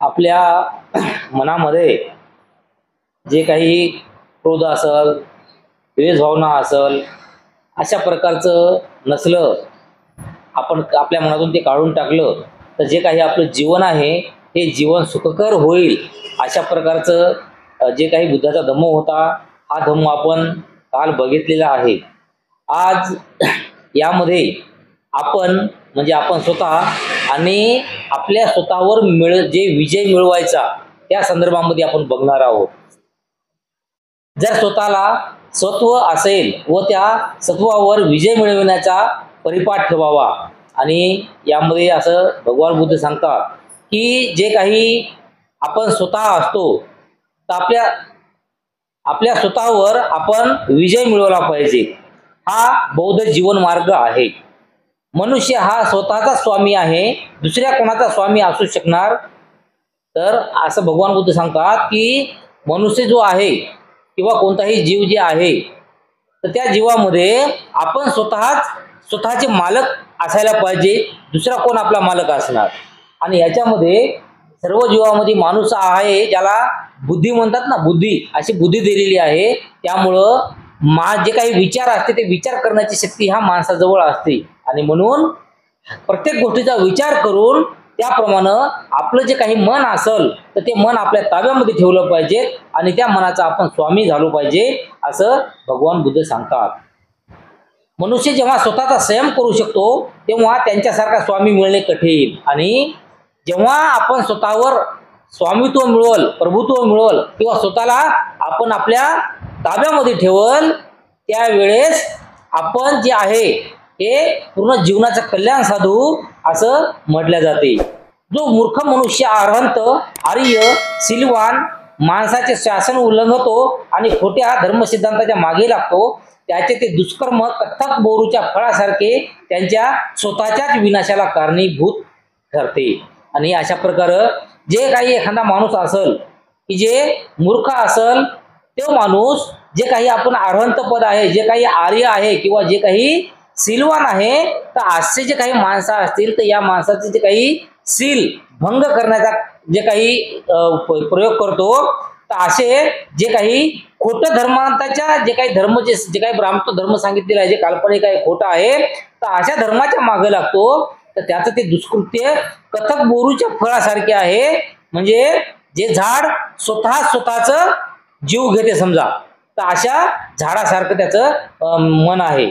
आपल्या मनामध्ये जे काही क्रोध असेल, द्वेष भावना असेल, अशा प्रकारचं नसलं, आपण आपल्या मनातून ते काढून टाकलं तर जे काही आपलं जीवन आहे ते जीवन सुखकर होईल. अशा प्रकारचं जे काही बुद्धाचा धम्म होता, हा धम्म आपण काल बघितलेला आहे. आज यामध्ये आपण म्हणजे आपण स्वतः आणि आपल्या स्वतःवर जे विजय मिळवायचा त्या संदर्भामध्ये आपण बघणार आहोत. जर स्वतःला सत्व असेल व त्या सत्वावर विजय मिळवण्याचा परिपाठ ठेवावा. आणि यामध्ये असं भगवान बुद्ध सांगतात की जे काही आपण स्वतः असतो तर आपल्या स्वतःवर आपण विजय मिळवला पाहिजे. हा बौद्ध जीवन मार्ग आहे. मनुष्य हा स्वतःचा स्वामी आहे, दुसऱ्या कोणाचा स्वामी असू शकणार. तर असं भगवान बुद्ध सांगतात की मनुष्य जो आहे किंवा कोणताही जीव जे आहे तर त्या जीवामध्ये आपण स्वतःचे मालक असायला पाहिजे. दुसरा कोण आपला मालक असणार. आणि याच्यामध्ये सर्व जीवामध्ये माणूस आहे ज्याला बुद्धी म्हणतात ना, बुद्धी, अशी बुद्धी दिलेली आहे. त्यामुळं जे काही विचार असते ते विचार करण्याची शक्ती ह्या माणसाजवळ असते. आणि म्हणून प्रत्येक गोष्टीचा विचार करून त्याप्रमाणे आपलं जे काही मन असेल तर ते मन आपल्या ताब्यामध्ये ठेवलं पाहिजे आणि त्या मनाचा आपण स्वामी झालो पाहिजे, असं भगवान बुद्ध सांगतात. मनुष्य जेव्हा स्वतःचा संयम करू शकतो तेव्हा त्यांच्यासारखा स्वामी मिळणे कठीण. आणि जेव्हा आपण स्वतःवर स्वामित्व मिळवल, प्रभुत्व मिळवल किंवा स्वतःला आपण आपल्या ताब्यामध्ये ठेवल, त्यावेळेस आपण जे आहे हे पूर्ण जीवनाचं कल्याण साधू असं म्हटलं जाते. जो मूर्ख मनुष्य अरहंत, आर्य, सिलवान माणसाचे शासन उल्लंघतो आणि खोट्या धर्मसिद्धांताच्या मागे लागतो, त्याचे ते दुष्कर्म कथ्थक बोरूच्या फळासारखे त्यांच्या स्वतःच्याच विनाशाला कारणीभूत ठरते. आणि अशा प्रकारे जे काही एखादा माणूस असेल की जे मूर्ख असेल, तो माणूस जे काही आपण अरहंत पद आहे, जे काही आर्य आहे किंवा जे काही सिलवान आहे, तर असे जे काही माणसं असतील तर या माणसाचे जे काही सील भंग करण्याचा जे काही प्रयोग करतो, तर असे जे काही खोटं धर्मांताच्या जे काही धर्म जे काही ब्राह्मण धर्म सांगितलेला आहे, जे काल्पनिक आहे, खोटं आहे, तर अशा धर्माच्या मागे लागतो. तर त्याचं ते दुष्कृत्य कथक बोरूच्या फळासारखे आहे. म्हणजे जे झाड स्वतःच जीव घेते समजा, तर अशा झाडासारखं त्याचं मन आहे.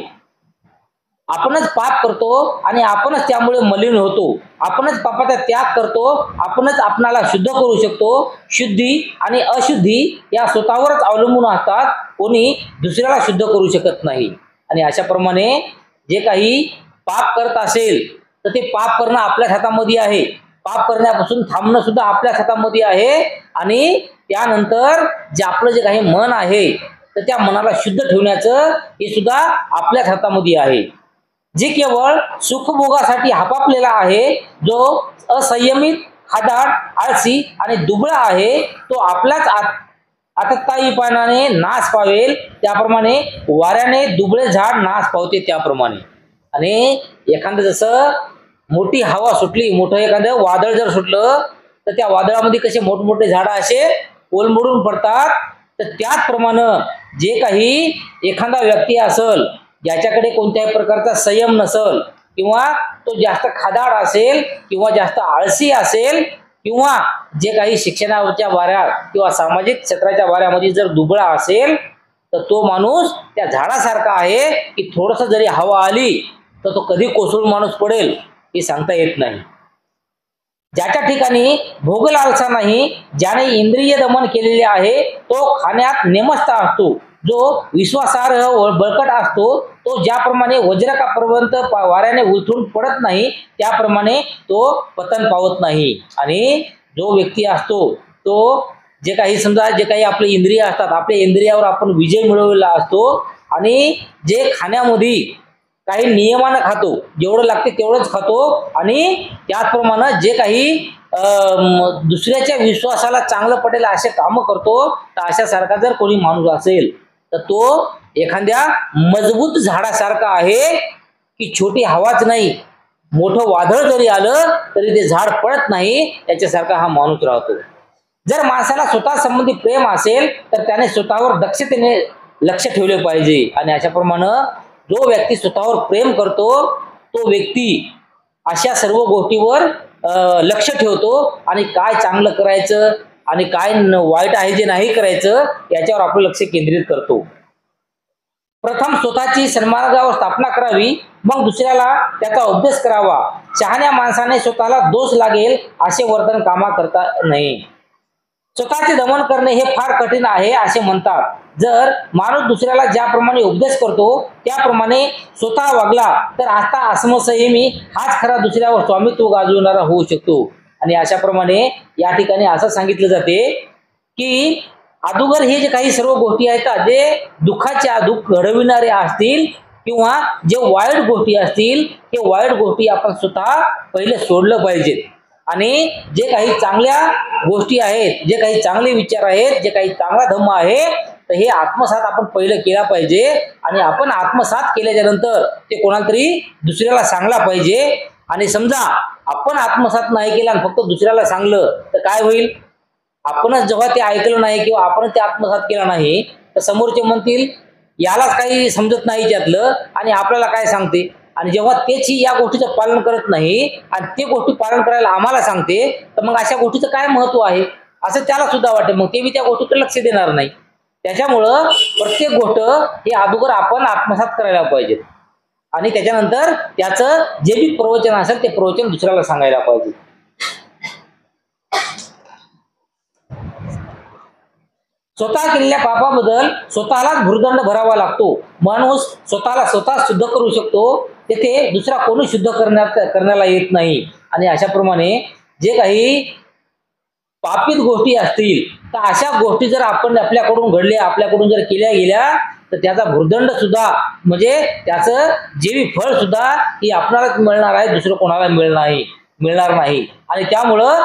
आपणच पाप करतो आणि आपणच त्यामुळे मलिन होतो. आपणच पापाचा त्याग करतो. आपणच आपणाला शुद्ध करू शकतो. शुद्धी आणि अशुद्धी या स्वतःवरच अवलंबून असतात. कोणी दुसऱ्याला शुद्ध करू शकत नाही. आणि अशाप्रमाणे जे काही पाप करत असेल तर ते पाप करणं आपल्याच हातामध्ये आहे. पाप करण्यापासून थांबणं सुद्धा आपल्याच हातामध्ये आहे. आणि त्यानंतर आपलं जे काही मन आहे तर त्या मनाला शुद्ध ठेवण्याचं हे सुद्धा आपल्याच हातामध्ये आहे. जे केवळ सुखभोगासाठी हापापलेला आहे, जो असंयमित, खादाड, आळसी आणि दुबळा आहे, तो आपल्याच आतताईपणाने नाश पावेल. त्याप्रमाणे वाऱ्याने दुबळे झाड नाश पावते त्याप्रमाणे. आणि एखादं जसं मोठी हवा सुटली, मोठं एखादं वादळ जर सुटलं तर त्या वादळामध्ये कसे मोठमोठे झाड असे कोलमडून पडतात. तर त्याचप्रमाणे जे काही एखादा व्यक्ती असेल ज्याच्याकडे कोणत्याही प्रकारचा संयम नसेल किंवा तो जास्त खादाड असेल किंवा जास्त आळसी असेल किंवा जे काही शिक्षणाच्या वाऱ्यात किंवा सामाजिक क्षेत्राच्या वाऱ्यामध्ये जर दुबळा असेल, तर तो माणूस त्या झाडासारखा आहे की थोडंसं जरी हवा आली तर तो कधी कोसळून माणूस पडेल हे सांगता येत नाही. ज्याच्या ठिकाणी भोगलालसा नाही, ज्याने इंद्रिय दमन केलेले आहे, तो खाण्यात नेमस्त असतो. जो विश्वासार्ह बळकट असतो, तो ज्याप्रमाणे वज्र का पर्वत वाऱ्याने उलथून पडत नाही, त्याप्रमाणे तो पतन पावत नाही. आणि जो व्यक्ती असतो तो जे काही समजा जे काही आपले इंद्रिय असतात, आपल्या इंद्रियावर आपण विजय मिळवलेला असतो. आणि जे खाण्यामध्ये काही नियमानं खातो, जेवढं लागते तेवढंच खातो. आणि त्याचप्रमाणे जे काही दुसऱ्याच्या विश्वासाला चांगलं पटेल असे कामं करतो, तर अशासारखा जर कोणी माणूस असेल तर तो एखाद्या मजबूत झाडासारखा आहे की छोटी हवाच नाही, मोठं वादळ जरी आलं तरी ते झाड पडत नाही, त्याच्यासारखा हा माणूस राहतो. जर माणसाला स्वतः संबंधी प्रेम असेल तर त्याने स्वतःवर दक्षतेने लक्ष ठेवले पाहिजे. आणि अशाप्रमाणे जो व्यक्ती स्वतःवर प्रेम करतो तो व्यक्ती अशा सर्व गोष्टीवर लक्ष ठेवतो आणि काय चांगलं करायचं आणि काय वाईट आहे जे नाही करायचं याच्यावर आपलं लक्ष केंद्रित करतो. प्रथम स्वतःची सन्मार्गावर स्थापना करावी, मग दुसऱ्याला त्याचा उपदेश करावा. शहाण्या माणसाने स्वतःला दोष लागेल असे वर्तन कामा करता नये. स्वतःचे दमन करणे हे फार कठीण आहे असे म्हणतात. जर माणूस दुसऱ्याला ज्याप्रमाणे उपदेश करतो त्याप्रमाणे स्वतः वागला तर आता आत्मसंयमी हाच खरा दुसऱ्यावर स्वामित्व गाजवणारा होऊ शकतो. आणि अशाप्रमाणे या ठिकाणी असं सांगितलं जाते की अगोदर हे जे काही सर्व गोष्टी आहेत जे दुःख घडविणारे असतील किंवा जे वाईट गोष्टी असतील ते वाईट गोष्टी आपण स्वतः पहिले सोडलं पाहिजेत. आणि जे काही चांगल्या गोष्टी आहेत, जे काही चांगले विचार आहेत, जे काही चांगला धम्म आहे तर हे आत्मसात आपण पहिलं केला पाहिजे. आणि आपण आत्मसात केल्याच्या नंतर ते कोणाला तरी दुसऱ्याला सांगला पाहिजे. आणि समजा आपण आत्मसात नाही केला आणि फक्त दुसऱ्याला सांगलं तर काय होईल? आपणच जेव्हा ते ऐकलं नाही किंवा आपण ते आत्मसात केला नाही तर समोरचे म्हणतील यालाच काही समजत नाही त्यातलं आणि आपल्याला काय सांगते. आणि जेव्हा त्याची या गोष्टीचं पालन करत नाही आणि ते गोष्टी पालन करायला आम्हाला सांगते तर मग अशा गोष्टीचं काय महत्व आहे असं त्याला सुद्धा वाटते. मग ते बी त्या गोष्टीकडे लक्ष देणार नाही. त्याच्यामुळं प्रत्येक गोष्ट हे अगोदर आपण आत्मसात करायला पाहिजे आणि त्याच्यानंतर त्याचं जे बी प्रवचन असेल ते प्रवचन दुसऱ्याला सांगायला पाहिजे. स्वतः केलेल्या पापाबद्दल स्वतःलाच भुर्दंड भरावा लागतो. माणूस स्वतःला स्वतः शुद्ध करू शकतो, तेथे दुसरा कोणी शुद्ध करण्याला येत नाही. आणि अशाप्रमाणे जे काही पापित गोष्टी असतील तर अशा गोष्टी जर आपण आपल्याकडून घडल्या, आपल्याकडून जर केल्या गेल्या तर त्याचा भुर्दंड सुद्धा म्हणजे त्याचं जेवी फळ सुद्धा ही आपणालाच मिळणार आहे, दुसरं कोणाला मिळणार नाही. आणि त्यामुळं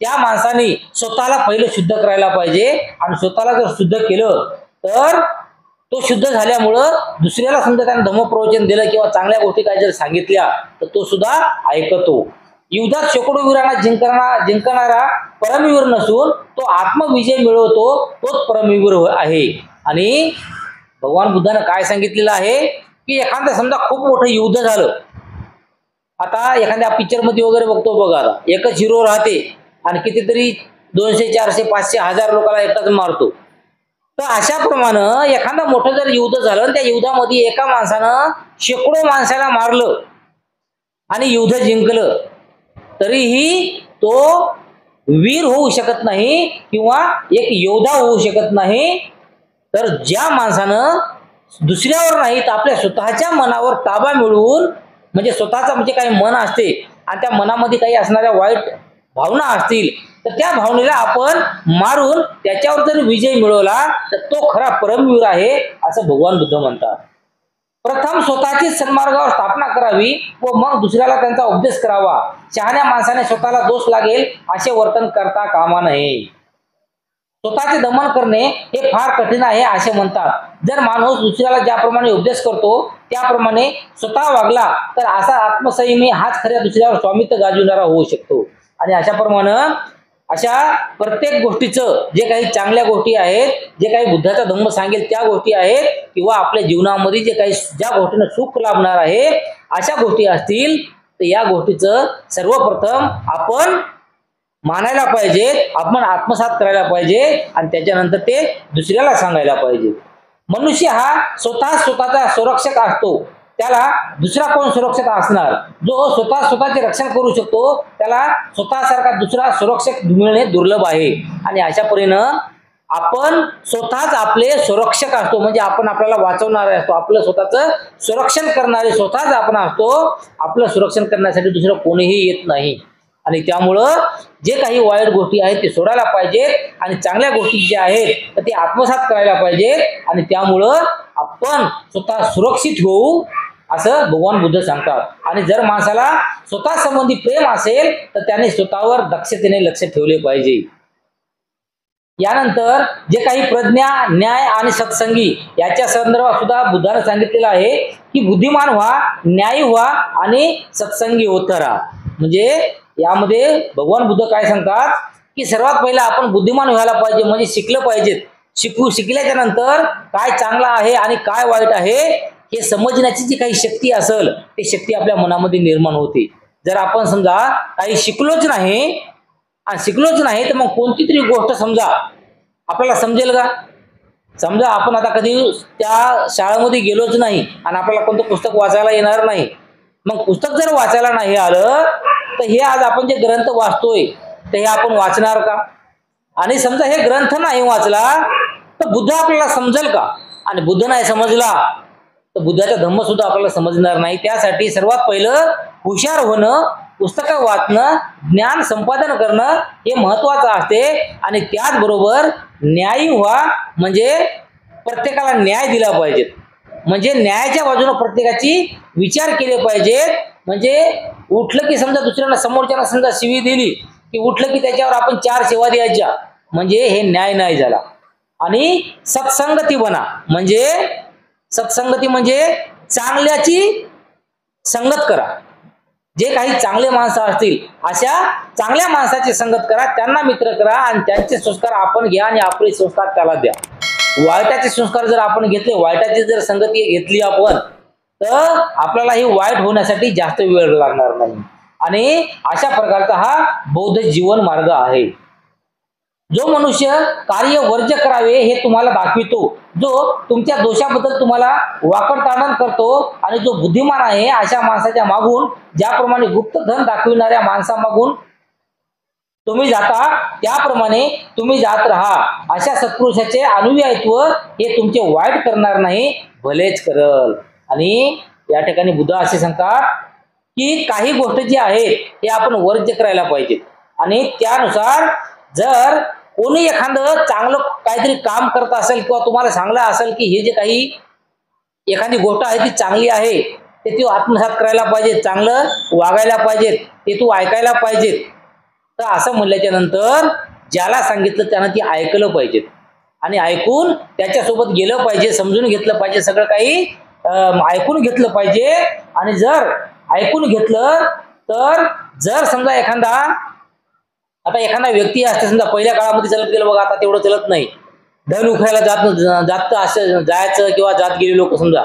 त्या माणसाने स्वतःला पहिले शुद्ध करायला पाहिजे. आणि स्वतःला जर शुद्ध केलं तर तो शुद्ध झाल्यामुळं दुसऱ्याला समजा त्याने धम्मप्रवचन दिलं किंवा चांगल्या गोष्टी काही जर सांगितल्या तर तो सुद्धा ऐकतो. युद्धात शेकडो वीरांना जिंकणारा परमवीर नसून तो आत्मविजय मिळवतो तोच परमवीर आहे. आणि भगवान बुद्धानं काय सांगितलेलं आहे की एखादं समजा खूप मोठं युद्ध झालं, आता एखाद्या पिक्चर मध्ये वगैरे बघतो बघा, आता एकच हिरो राहते आणि कितीतरी 200, 400, 500, 1000 लोकांना एकटाच मारतो. तर अशाप्रमाणे एखादं मोठं जर युद्ध झालं त्या युद्धामध्ये एका माणसानं शेकडो माणसाला मारलं आणि युद्ध जिंकलं तरीही तो वीर होऊ शकत नाही किंवा एक योद्धा होऊ शकत नाही. तर ज्या माणसानं दुसऱ्यावर नाही तर आपल्या स्वतःच्या मनावर ताबा मिळवून म्हणजे स्वतःचा म्हणजे काही मन असते आणि त्या मनामध्ये काही असणाऱ्या वाईट भावना असतील तर त्या भावनेला आपण मारून त्याच्यावर जर विजय मिळवला तर तो खरा परमवीर आहे असं भगवान बुद्ध म्हणतात. प्रथम स्वतःची सन्मार्गावर स्थापना करावी व मग दुसऱ्याला त्यांचा उपदेश करावा. शहाण्या माणसाने स्वतःला दोष लागेल असे वर्तन करता कामा नये. स्वतःचे दमन करणे हे फार कठीण आहे असे म्हणतात. जर माणूस दुसऱ्याला ज्याप्रमाणे उपदेश करतो त्याप्रमाणे स्वतः वागला तर असा आत्मसंयमी हाच खऱ्या दुसऱ्यावर स्वामित्व गाजविणारा होऊ शकतो. आणि अशाप्रमाणे अशा प्रत्येक गोष्टीचं जे काही चांगल्या गोष्टी आहेत, जे काही बुद्धाचा धम्म सांगेल त्या गोष्टी आहेत किंवा आपल्या जीवनामध्ये जे काही ज्या गोष्टीनं सुख लाभणार आहे अशा गोष्टी असतील तर या गोष्टीचं सर्वप्रथम आपण मानायला पाहिजे, आपण आत्मसात करायला पाहिजे आणि त्याच्यानंतर ते दुसऱ्याला सांगायला पाहिजे. मनुष्य हा स्वतःचा संरक्षक असतो, त्याला दुसरा कोण सुरक्षक असणार? जो स्वतःचे रक्षण करू शकतो त्याला स्वतःसारखा दुसरा सुरक्षक मिळणे दुर्लभ आहे. आणि अशा परीने आपण स्वतःच आपले सुरक्षक असतो, म्हणजे आपण आपल्याला वाचवणारे असतो, आपलं स्वतःचं संरक्षण करणारे स्वतःच आपण असतो. आपलं संरक्षण करण्यासाठी दुसरं कोणीही येत नाही. आणि त्यामुळं जे काही वाईट गोष्टी आहेत ते सोडायला पाहिजेत आणि चांगल्या गोष्टी ज्या आहेत तर ते आत्मसात करायला पाहिजेत. आणि त्यामुळं आपण स्वतः सुरक्षित होऊ असं भगवान बुद्ध सांगतात. आणि जर माणसाला स्वतः संबंधी प्रेम असेल तर त्याने स्वतःवर दक्षतेने लक्ष ठेवले पाहिजे. यानंतर जे काही प्रज्ञा, न्याय आणि सत्संगी याच्या संदर्भात सुद्धा बुद्धाने सांगितलेलं आहे की बुद्धिमान व्हा, न्यायी व्हा आणि सत्संगी होत राहा. म्हणजे यामध्ये भगवान बुद्ध काय सांगतात की सर्वात पहिला आपण बुद्धिमान व्हायला पाहिजे, म्हणजे शिकलं पाहिजे. शिकल्याच्या नंतर काय चांगलं आहे आणि काय वाईट आहे हे समजण्याची जी काही शक्ती असेल ती शक्ती आपल्या मनामध्ये निर्माण होते. जर आपण समजा काही शिकलोच नाही तर मग कोणती तरी गोष्ट समजा आपल्याला समजेल का? समजा आपण आता कधी त्या शाळेमध्ये गेलोच नाही आणि आपल्याला कोणतं पुस्तक वाचायला येणार नाही. मग पुस्तक जर वाचायला नाही आलं तर हे आज आपण जे ग्रंथ वाचतोय तर हे आपण वाचणार का? आणि समजा हे ग्रंथ नाही वाचला तर बुद्ध आपल्याला समजेल का? आणि बुद्ध नाही समजला तर बुद्धाचा धम्म सुद्धा आपल्याला समजणार नाही. त्यासाठी सर्वात पहिलं हुशार होणं, पुस्तकं वाचणं, ज्ञान संपादन करणं हे महत्वाचं असते. आणि त्याचबरोबर न्यायी व्हा, म्हणजे प्रत्येकाला न्याय दिला पाहिजे. म्हणजे न्यायाच्या बाजूने प्रत्येकाची विचार केले पाहिजेत. म्हणजे उठलं की समजा दुसऱ्यांना, समोरच्याला समजा शिवी दिली की उठलं की त्याच्यावर आपण 4 शिवा द्यायच्या, म्हणजे हे न्याय नाही झाला. आणि सत्संगती बना, म्हणजे सत्संगती म्हणजे चांगल्याची संगत करा. जे काही चांगले माणसं असतील अशा चांगल्या माणसाची संगत करा, त्यांना मित्र करा आणि त्यांचे संस्कार आपण घ्या आणि आपले संस्कार त्याला द्या. वाईटाचे संस्कार जर आपण घेतले, वाईटाची जर संगती घेतली आपण, तर आपल्याला ही वाईट होण्यासाठी जास्त वेळ लागणार नाही. आणि अशा प्रकारचा हा बौद्ध जीवन मार्ग आहे. जो मनुष्य कार्य वर्ज्य करावे हे तुम्हाला दाखवितो, जो तुमच्या दोषाबद्दल तुम्हाला वाकडताडण करतो आणि जो बुद्धिमान आहे अशा माणसाच्या मागून, ज्याप्रमाणे गुप्त धन दाखविणाऱ्या माणसामागून तुम्ही जाता त्याप्रमाणे तुम्ही जात राहा. अशा सत्पुरुषाचे अनुयायित्व हे तुमचे वाईट करणार नाही, भलेच करल. आणि या ठिकाणी बुद्ध असे सांगतात की काही गोष्टी जी आहेत हे आपण वर्ज्य करायला पाहिजे. आणि त्यानुसार जर कोणी एखादं चांगलं काहीतरी काम करत असेल किंवा तुम्हाला सांगलं असेल की हे जे काही एखादी गोष्ट आहे ती चांगली आहे, ते तू आत्मसात करायला पाहिजे, चांगलं वागायला पाहिजे, ते तू ऐकायला पाहिजे. तर असं म्हणल्याच्या नंतर ज्याला सांगितलं त्यानं ती ऐकलं पाहिजे आणि ऐकून त्याच्यासोबत गेलं पाहिजे, समजून घेतलं पाहिजे, सगळं काही ऐकून घेतलं पाहिजे. आणि जर ऐकून घेतलं तर जर समजा आता एखादा व्यक्ती असते, समजा पहिल्या काळामध्ये चलत गेलं बघा, आता तेवढं चलत नाही, धन उखायला जात असं जायचं किंवा जात गेले लोक समजा,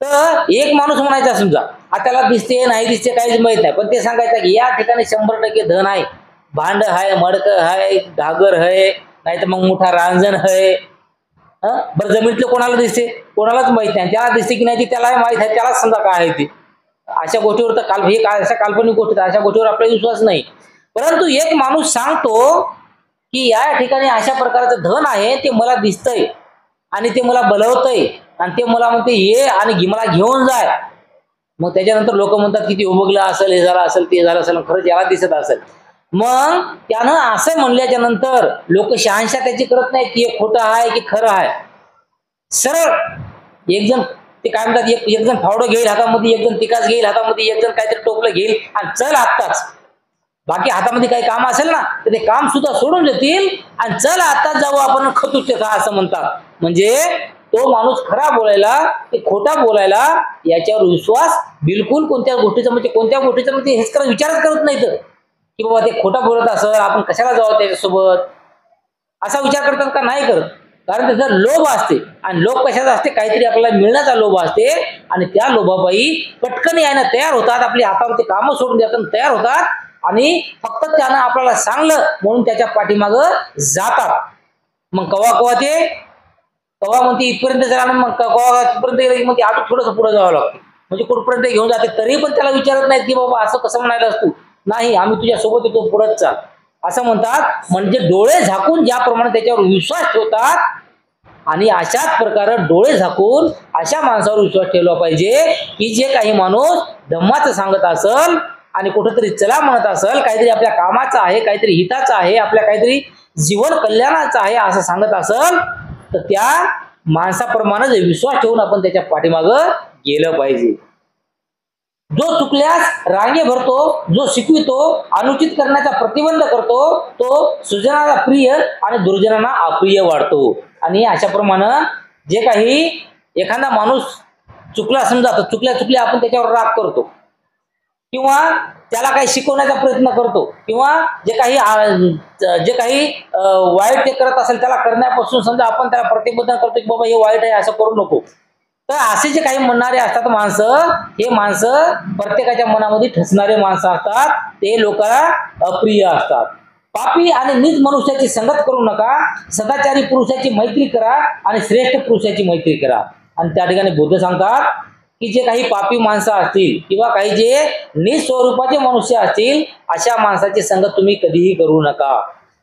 तर एक माणूस म्हणायचा समजा, त्याला दिसते नाही दिसते काहीच माहित नाही, पण ते सांगायचं की या ठिकाणी 100% धन आहे, भांड आहे, मडकं आहे, घागर आहे, नाही तर मग मोठा रांजण आहे. बरं जमिनीतलं कोणाला दिसते? कोणालाच माहित नाही. त्याला दिसते की नाही ती त्याला माहित आहे, त्यालाच समजा काय आहे ती. अशा गोष्टीवर तर अशा काल्पनिक गोष्टी, अशा गोष्टीवर आपला विश्वास नाही. परंतु एक माणूस सांगतो की या ठिकाणी अशा प्रकारचं धन आहे, ते मला दिसतंय आणि ते मला बोलवतंय आणि ते मला म्हणते ये आणि मला घेऊन जाय. मग त्याच्यानंतर लोक म्हणतात की ते उमगलं असेल, हे झालं असेल, ते झालं असेल, खरंच याला दिसत असेल. मग त्यानं असं म्हणल्याच्या नंतर लोक शहानिशा त्याची करत नाहीत की हे खोटं आहे की खरं आहे. सरळ एक जण ते काय म्हणतात, एक जण फावडं घेईल हातामध्ये, एक जण तिकाच घेईल हातामध्ये, एक जण काहीतरी टोपलं घेईल आणि चल आत्ताच. बाकी हातामध्ये काही काम असेल ना तर ते काम सुद्धा सोडून देतील आणि चल आत्ताच जाऊ आपण खतुचे का असं म्हणतात. म्हणजे तो माणूस खरा बोलायला की खोटा बोलायला याच्यावर विश्वास बिलकुल कोणत्या गोष्टीचा म्हणजे हेच करा विचारच करत नाहीत की बाबा ते खोटा बोलत असेल, आपण कशाला जावं त्याच्यासोबत, असा विचार करतात का? नाही करत. कारण त्याचा लोभ असते आणि लोभ कशाचा असते? काहीतरी आपल्याला मिळण्याचा लोभ असते आणि त्या लोभाबाई पटकन यायला तयार होतात, आपली हातावरती कामं सोडून देतात तयार होतात आणि फक्त त्यानं आपल्याला सांगलं म्हणून त्याच्या पाठीमागं जातात. मग कवा म्हणते इथपर्यंत झाला, मग कवा इथपर्यंत गेलं मग अजून थोडंसं पुढे जावं लागतं, म्हणजे कुठपर्यंत घेऊन जाते. तरी पण त्याला विचारत नाहीत की बाबा असं कसं म्हणायला असतो, नाही आम्ही तुझ्या सोबत येतो, पुढंच चाल असं म्हणतात. म्हणजे डोळे झाकून ज्याप्रमाणे त्याच्यावर विश्वास ठेवतात आणि अशाच प्रकारे डोळे झाकून अशा माणसावर विश्वास ठेवला पाहिजे की जे काही माणूस धम्माचं सांगत असेल आणि कुठेतरी चला म्हणत असेल, काहीतरी आपल्या कामाचं आहे, काहीतरी हिताचं आहे, आपल्या काहीतरी जीवन कल्याणाचं आहे असं सांगत असेल तर त्या माणसाप्रमाणे विश्वास ठेवून आपण त्याच्या पाठीमागं गेलं पाहिजे. जो चुकल्यास रांगे भरतो, जो शिकवितो, अनुचित करण्याचा प्रतिबंध करतो, तो सुजनाला प्रिय आणि दुर्जनांना अप्रिय वाढतो. आणि अशाप्रमाणे जे काही एखादा माणूस चुकला, समजा तर चुकल्या आपण त्याच्यावर राग करतो किंवा त्याला काही शिकवण्याचा प्रयत्न करतो किंवा जे काही वाईट ते करत असेल त्याला करण्यापासून समजा आपण त्याला प्रतिबंध करतो की बाबा हे वाईट आहे असं करू नको. तर असे जे काही म्हणणारे असतात माणसं, हे माणसं प्रत्येकाच्या मनामध्ये ठसणारे माणसं असतात, ते लोकांना अप्रिय असतात. पापी आणि नीच मनुष्याची संगत करू नका, सदाचारी पुरुषाची मैत्री करा आणि श्रेष्ठ पुरुषाची मैत्री करा. आणि त्या ठिकाणी बुद्ध सांगतात की जे काही पापी माणसं असतील किंवा काही जे नीच स्वरूपाचे मनुष्य असतील, अशा माणसाची संगत तुम्ही कधीही करू नका.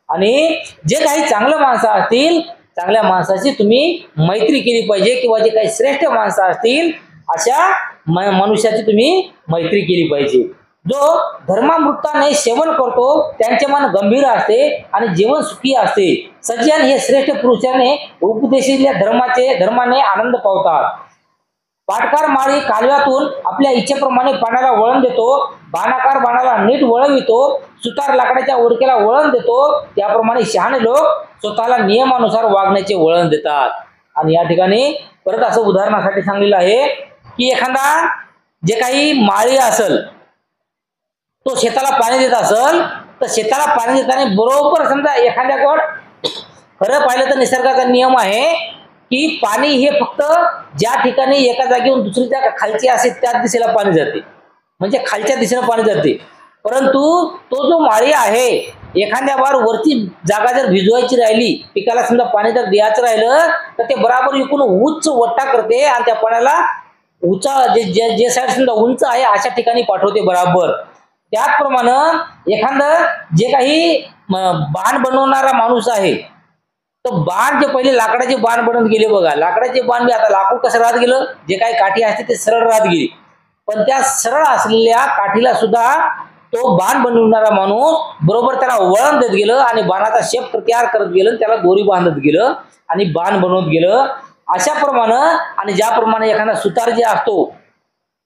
आणि जे काही चांगलं माणसं असतील, चांगल्या माणसाची तुम्ही मैत्री केली पाहिजे किंवा जे काही श्रेष्ठ माणसं असतील अशा मनुष्याची तुम्ही मैत्री केली पाहिजे. जो धर्मामृताने सेवन करतो त्यांचे मन गंभीर असते आणि जीवन सुखी असते. सज्जन हे श्रेष्ठ पुरुषाने उपदेशिलेल्या धर्माने आनंद पावतात. पाटकार माळी कालव्यातून आपल्या इच्छेप्रमाणे पाण्याला वळण देतो, बाणाकार बाणाला नीट वळवितो, सुतार लाकडाच्या ओळखेला वळण देतो, त्याप्रमाणे शहाणे लोक स्वतःला नियमानुसार वागण्याचे वळण देतात. आणि या ठिकाणी परत असं उदाहरणासाठी सांगलेलं आहे की एखादा जे काही माळी असेल तो शेताला पाणी देत असेल, तर शेताला पाणी देताना बरोबर समजा एखाद्याकडे खरं पाहिलं तर निसर्गाचा नियम आहे की पाणी हे फक्त ज्या ठिकाणी एका जागेवरून दुसरी जागा खालची असेल त्याच दिशेला पाणी जाते, म्हणजे खालच्या दिशेने पाणी जाते. परंतु तो जो माळी आहे एखाद्या बार वरची जागा जर भिजवायची राहिली, पिकाला समजा पाणी जर द्यायचं राहिलं तर ते बराबर इकडून उंच वट्टा करते आणि त्या पाण्याला उंचा जे साईड समजा उंच आहे अशा ठिकाणी पाठवते बराबर. त्याचप्रमाणे एखादं जे काही बाण बनवणारा माणूस आहे, तर बाण जे पहिले लाकडाचे बाण बनवून गेले बघा, लाकडाचे बाण बी आता लाकूड कसं राहत गेलं, जे काही काठी असते ते सरळ राहत गेली, पण त्या सरळ असलेल्या काठीला सुद्धा तो बाण बनवणारा माणूस बरोबर त्याला वळण देत गेलं आणि बाणाचा शेप तयार करत गेलं, त्याला दोरी बांधत गेलं आणि बाण बनवत गेलं. अशाप्रमाणे आणि ज्याप्रमाणे एखादा सुतार जे असतो,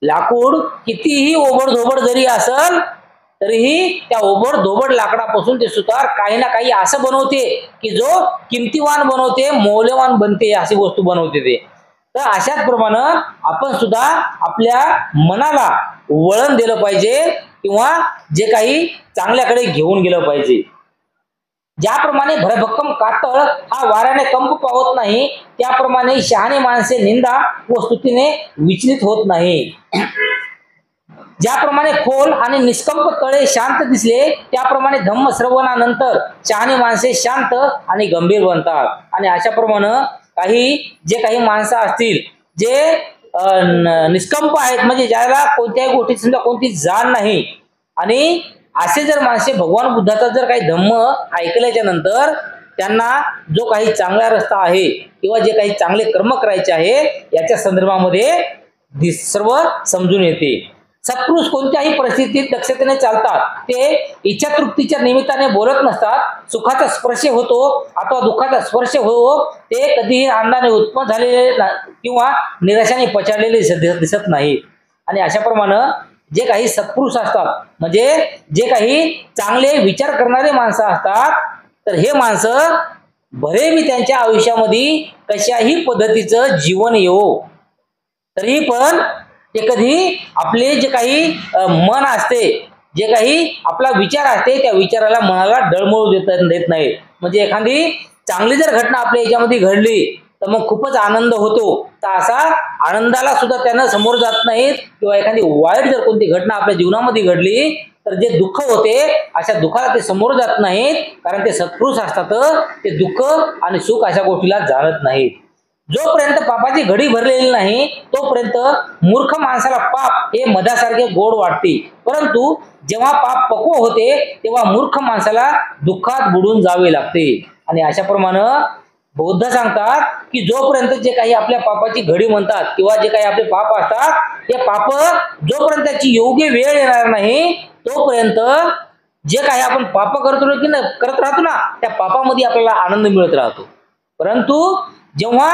लाकूड कितीही ओबड-धोबड जरी असल तरीही त्या ओबड-धोबड लाकडापासून ते सुतार काही ना काही असं बनवते की जो किमतीवान बनवते, मौल्यवान बनते, अशी वस्तू बनवते ते. तर अशाच प्रमाणे आपण सुद्धा आपल्या मनाला वळण दिलं पाहिजे किंवा जे काही चांगल्याकडे घेऊन गेलं पाहिजे. ज्याप्रमाणे भरभक्कम कातळ हा वाऱ्याने कंप पावत नाही, त्याप्रमाणे शहाणे माणसे निंदा व स्तुतीने विचलित होत नाही. ज्याप्रमाणे खोल आणि निष्कंप तळे शांत दिसले, त्याप्रमाणे धम्म श्रवणानंतर शहाणी माणसे शांत आणि गंभीर बनतात. आणि अशाप्रमाणे जे काही माणसं असतील जे निष्कंप आहेत, म्हणजे ज्याला कोणत्याही गोष्टी समजा कोणती जाण नाही, आणि असे जर माणसे भगवान बुद्धाचा जर काही धम्म ऐकल्याच्या नंतर त्यांना जो काही चांगला रस्ता आहे किंवा जे काही चांगले कर्म करायचे आहे याच्या संदर्भामध्ये सर्व समजून येते. सत्पुरुष कोणत्याही परिस्थितीत दक्षतेने चालतात. ते इच्छातृप्तीच्या निमित्ताने बोलत नसतात. सुखाचा स्पर्श होतो अथवा दुःखाचा स्पर्श हो, ते कधीही आनंदाने उत्पन्न झालेले किंवा निराशाने पछाडलेले दिसत नाहीत. आणि अशाप्रमाणे जे काही सत्पुरुष असतात, म्हणजे जे काही चांगले विचार करणारे माणसं असतात, तर हे माणसं भले मी त्यांच्या आयुष्यामध्ये कशाही पद्धतीचं जीवन येवो तरी पण ते कधी आपले जे काही मन असते, जे काही आपला विचार असते, त्या विचाराला मनाला डळमळू देत नाही. म्हणजे एखादी चांगली जर घटना आपल्या याच्यामध्ये घडली तर मग खूपच आनंद होतो, तर असा आनंदाला सुद्धा त्यांना समोर जात नाहीत. किंवा एखादी वाईट जर कोणती घटना आपल्या जीवनामध्ये घडली तर जे दुःख होते अशा दुःखाला ते समोर जात नाहीत, कारण ते सत्पुरुष असतात. ते दुःख आणि सुख अशा गोष्टीला जाणत नाहीत. जोपर्यंत पापाची घडी भरलेली नाही तोपर्यंत मूर्ख माणसाला पाप हे मधासारखे गोड वाटते, परंतु जेव्हा पाप पक्व होते तेव्हा मूर्ख माणसाला दुःखात बुडून जावे लागते. आणि अशाप्रमाणे बौद्ध सांगतात की जोपर्यंत जे काही आपल्या पापाची घडी म्हणतात किंवा जे काही आपले पाप असतात, ते पाप जोपर्यंत त्याची योग्य वेळ येणार नाही तोपर्यंत जे काही आपण पाप करत राहतो ना, त्या पापामध्ये आपल्याला आनंद मिळत राहतो. परंतु जेव्हा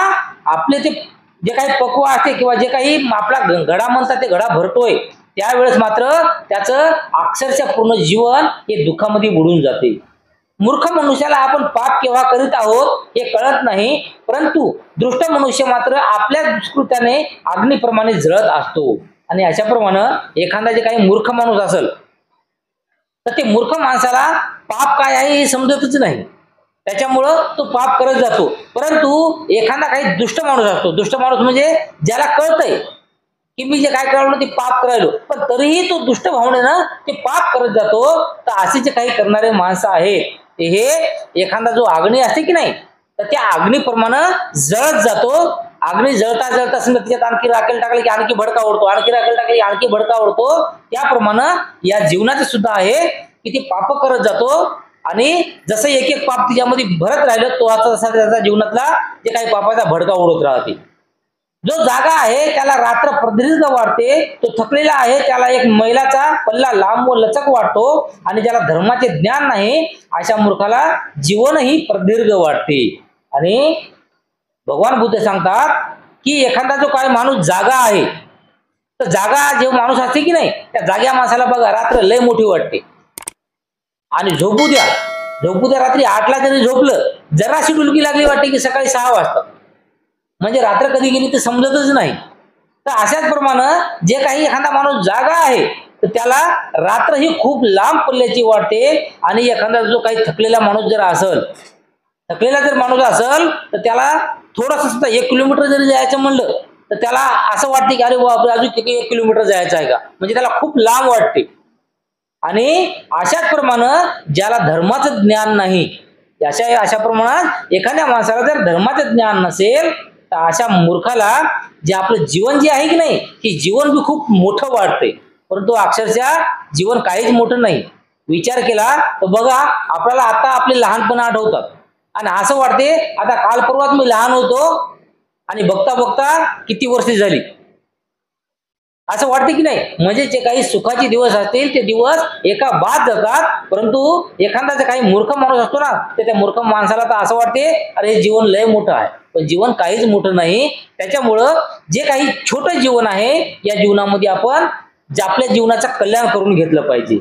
आपले ते जे काही पक्व असते किंवा जे काही आपला घडा म्हणतात ते घडा भरतोय, त्यावेळेस मात्र त्याचं अक्षरशः पूर्ण जीवन हे दुःखामध्ये बुडून जाते. मूर्ख मनुष्याला आपण पाप केव्हा करीत आहोत हे कळत नाही, परंतु दृष्ट मनुष्य मात्र आपल्या दुष्कृत्याने अग्नीप्रमाणे जळत असतो. आणि अशाप्रमाणे एखादा जे काही मूर्ख माणूस असेल तर ते मूर्ख माणसाला पाप काय आहे हे समजतच नाही, त्याच्यामुळं तो पाप करत जातो. परंतु एखादा काही दुष्ट माणूस असतो, दुष्ट माणूस म्हणजे ज्याला कळतंय की मी जे काय करायलो ते पाप करायलो, पण तरीही तो दुष्ट भावनेनं ते पाप करत जातो. तर असे जे काही करणारे माणसं आहेत ते हे एखादा जो अग्नी असते की नाही तर त्या अग्नीप्रमाणे जळत जातो. अग्नी जळता जळता समजा त्याच्यात आणखी राखेल टाकली की आणखी भडका उडतो, आणखी राखेल टाकली की आणखी भडका उडतो. त्याप्रमाणे या जीवनाचं सुद्धा आहे की ते पाप करत जातो आणि जसं एक एक पाप तिच्यामध्ये भरत राहिलं तो आता तसा त्याचा जीवनातला जे काही पापाचा भडका उडत राहते. जो जागा आहे त्याला रात्र प्रदीर्घ वाटते, तो थकलेला आहे त्याला एक मैलाचा पल्ला लांब व लचक वाटतो, आणि ज्याला धर्माचे ज्ञान नाही अशा मूर्खाला जीवनही प्रदीर्घ वाटते. आणि भगवान बुद्ध सांगतात की एखादा जो काही माणूस जागा आहे तर जागा जो माणूस असते की नाही त्या जाग्या माणसाला बघा रात्र लय मोठी वाटते, आणि झोपू द्या रात्री 8ला जरी झोपलं जराशी डुलकी लागली वाटते की सकाळी 6 वाजता, म्हणजे रात्र कधी गेली ते समजतच नाही. तर अशाच प्रमाणे जे काही एखादा माणूस जागा आहे तर त्याला रात्र ही खूप लांब पल्ल्याची वाटते. आणि एखादा जो काही थकलेला माणूस जर असेल तर त्याला थोडंसं सुद्धा 1 किलोमीटर जरी जायचं म्हणलं तर त्याला असं वाटते की अरे बापरे अजून 1 किलोमीटर जायचं आहे का, म्हणजे त्याला खूप लांब वाटते. आणि अशाच प्रमाणे ज्याला धर्माचं ज्ञान नाही अशा प्रमाणात एखाद्या माणसाला जर धर्माचं ज्ञान नसेल तर अशा मूर्खाला जे आपलं जीवन जे आहे की नाही की जीवन बी खूप मोठं वाटते, परंतु अक्षरशः जीवन काहीच मोठं नाही. विचार केला तर बघा आपल्याला आता आपले लहानपण आठवतात आणि असं वाटते आता काल परवाच मी लहान होतो आणि बघता बघता किती वर्षे झाली असं वाटते की नाही. म्हणजे जे काही सुखाचे दिवस असतील ते दिवस एका बाद जातात, परंतु एखादा जे काही मूर्ख माणूस असतो ना तर त्या मूर्ख माणसाला तर असं वाटते अरे हे जीवन लय मोठं आहे, पण जीवन काहीच मोठं नाही. त्याच्यामुळं जे काही छोटं जीवन आहे या जीवनामध्ये आपण आपल्या जीवनाचं कल्याण करून घेतलं पाहिजे.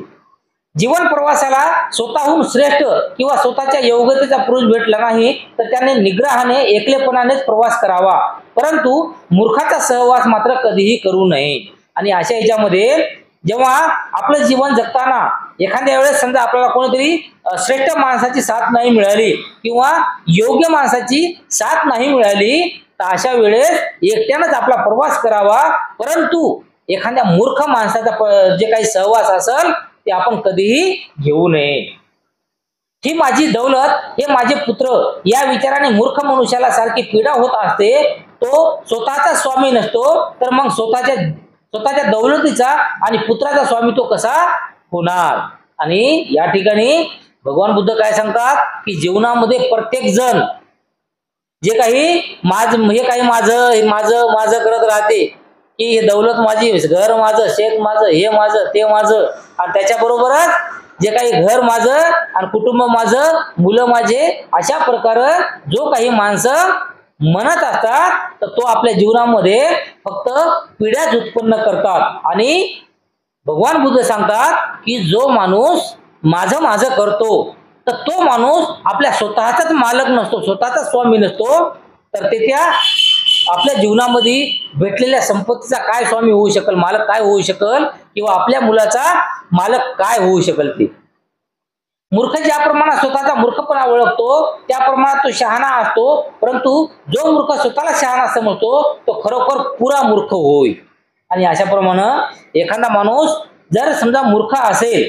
जीवन प्रवासाला स्वतःहून श्रेष्ठ किंवा स्वतःच्या योग्यतेचा पुरुष भेटला नाही तर त्याने निग्रहाने एकलेपणानेच प्रवास करावा, परंतु मूर्खाचा सहवास मात्र कधीही करू नये. आणि अशा ह्याच्यामध्ये जेव्हा आपलं जीवन जगताना एखाद्या वेळेस समजा आपल्याला कोणीतरी श्रेष्ठ माणसाची साथ नाही मिळाली किंवा योग्य माणसाची साथ नाही मिळाली तर अशा वेळेस एकट्यानेच आपला प्रवास करावा, परंतु एखाद्या मूर्ख माणसाचा जे काही सहवास असेल ते आपण कधीही घेऊ नये. ही माझी दौलत, हे माझे पुत्र या विचाराने मूर्ख मनुष्याला सारखी पीडा होत असते. तो स्वतःचा स्वामी नसतो तर मग स्वतःच्या दौलतीचा आणि पुत्राचा स्वामी तो कसा होणार. आणि या ठिकाणी भगवान बुद्ध काय सांगतात की जीवनामध्ये प्रत्येक जण जे काही माझं करत राहते की हे दौलत माझी, घर माझं, शेत माझं, हे माझं, ते माझं, आणि त्याच्याबरोबरच जे काही घर माझं आणि कुटुंब माझं, मुलं माझे, अशा प्रकारे जो काही माणसं म्हणत असतात तर तो आपल्या जीवनामध्ये फक्त पिढ्याच उत्पन्न करतात. आणि भगवान बुद्ध सांगतात की जो माणूस माझं करतो तर तो माणूस आपल्या स्वतःचाच मालक नसतो, स्वतःचा स्वामी नसतो, तर ते त्या आपल्या जीवनामध्ये भेटलेल्या संपत्तीचा काय स्वामी होऊ शकेल, मालक काय होऊ शकेल, किंवा आपल्या मुलाचा मालक काय होऊ शकेल. ते मूर्ख ज्या प्रमाणात स्वतःचा मूर्खपणा ओळखतो त्या प्रमाणात तो शहाणा असतो, परंतु जो मूर्ख स्वतःला शहाणा समजतो तो खरोखर पुरा मूर्ख होय. आणि अशाप्रमाणे एखादा माणूस जर समजा मूर्ख असेल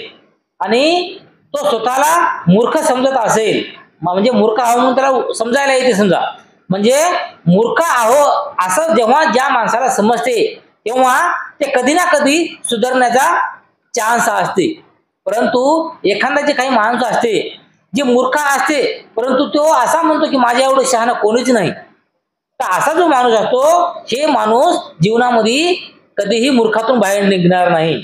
आणि तो स्वतःला मूर्ख समजत असेल, म्हणजे मूर्ख आहो म्हणून त्याला समजायला येते, समजा म्हणजे मूर्ख आहो असं जेव्हा ज्या माणसाला समजते तेव्हा ते कधी ना कधी सुधारण्याचा चान्स असते. परंतु एखादा जे काही माणूस असते जे मूर्ख असते परंतु तो असा म्हणतो की माझ्या एवढं शहाणा कोणीच नाही, तर असा जो माणूस असतो हे माणूस जीवनामध्ये कधीही मूर्खातून बाहेर निघणार नाही.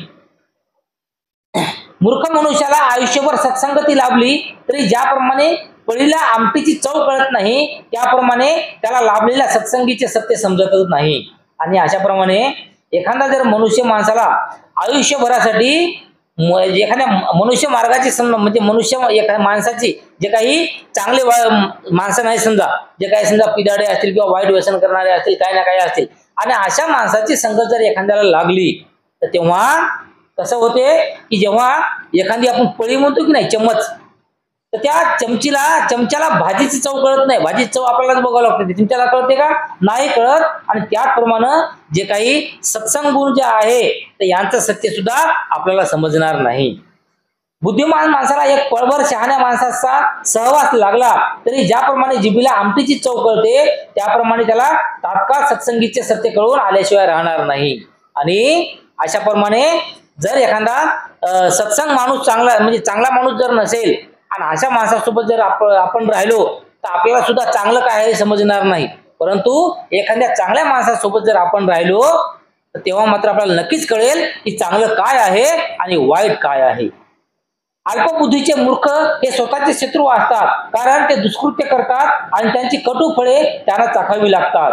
मूर्ख मनुष्याला आयुष्यभर सत्संगती लाभली तरी ज्याप्रमाणे पळीला आमटीची चव कळत नाही त्याप्रमाणे त्याला लाभलेल्या सत्संगीचे सत्य समजतच नाही. आणि अशाप्रमाणे एखादा जर मनुष्य माणसाला आयुष्यभरासाठी एखाद्या मनुष्य मार्गाची म्हणजे मनुष्य एखाद्या माणसाची जे काही चांगले माणसं नाही समजा, जे काही समजा पिदाडे असतील किंवा वाईट व्यसन करणारे असतील, काही ना काही असतील, आणि अशा माणसाची संगत जर एखाद्याला लागली तर तेव्हा कसं होते की जेव्हा एखादी आपण पळी म्हणतो की नाही, चमच, तर त्या चमच्याला भाजीची चव कळत नाही, भाजीची चव आपल्यालाच बघावं लागते. तुमच्याला कळते का? नाही कळत. आणि त्याचप्रमाणे जे काही सत्संग गुण जे आहे तर यांचं सत्य सुद्धा आपल्याला समजणार नाही. बुद्धिमान माणसाला एक पळभर शहाण्या माणसाचा सहवास लागला तरी ज्याप्रमाणे जिभेला आमटीची चव कळते त्याप्रमाणे त्याला तात्काळ सत्संगीचे सत्य कळून आल्याशिवाय राहणार नाही. आणि अशाप्रमाणे जर एखादा सत्संग माणूस चांगला माणूस जर नसेल आणि अशा माणसासोबत जर आपण राहिलो तर आपल्याला सुद्धा चांगलं काय आहे समजणार नाही. परंतु एखाद्या चांगल्या माणसासोबत जर आपण राहिलो तर तेव्हा मात्र आपल्याला नक्कीच कळेल की चांगलं काय आहे आणि वाईट काय आहे. अल्पबुद्धीचे मूर्ख हे स्वतःचे शत्रू असतात, कारण ते दुष्कृत्य करतात आणि त्यांची कटू फळे त्यांना चाखावी लागतात.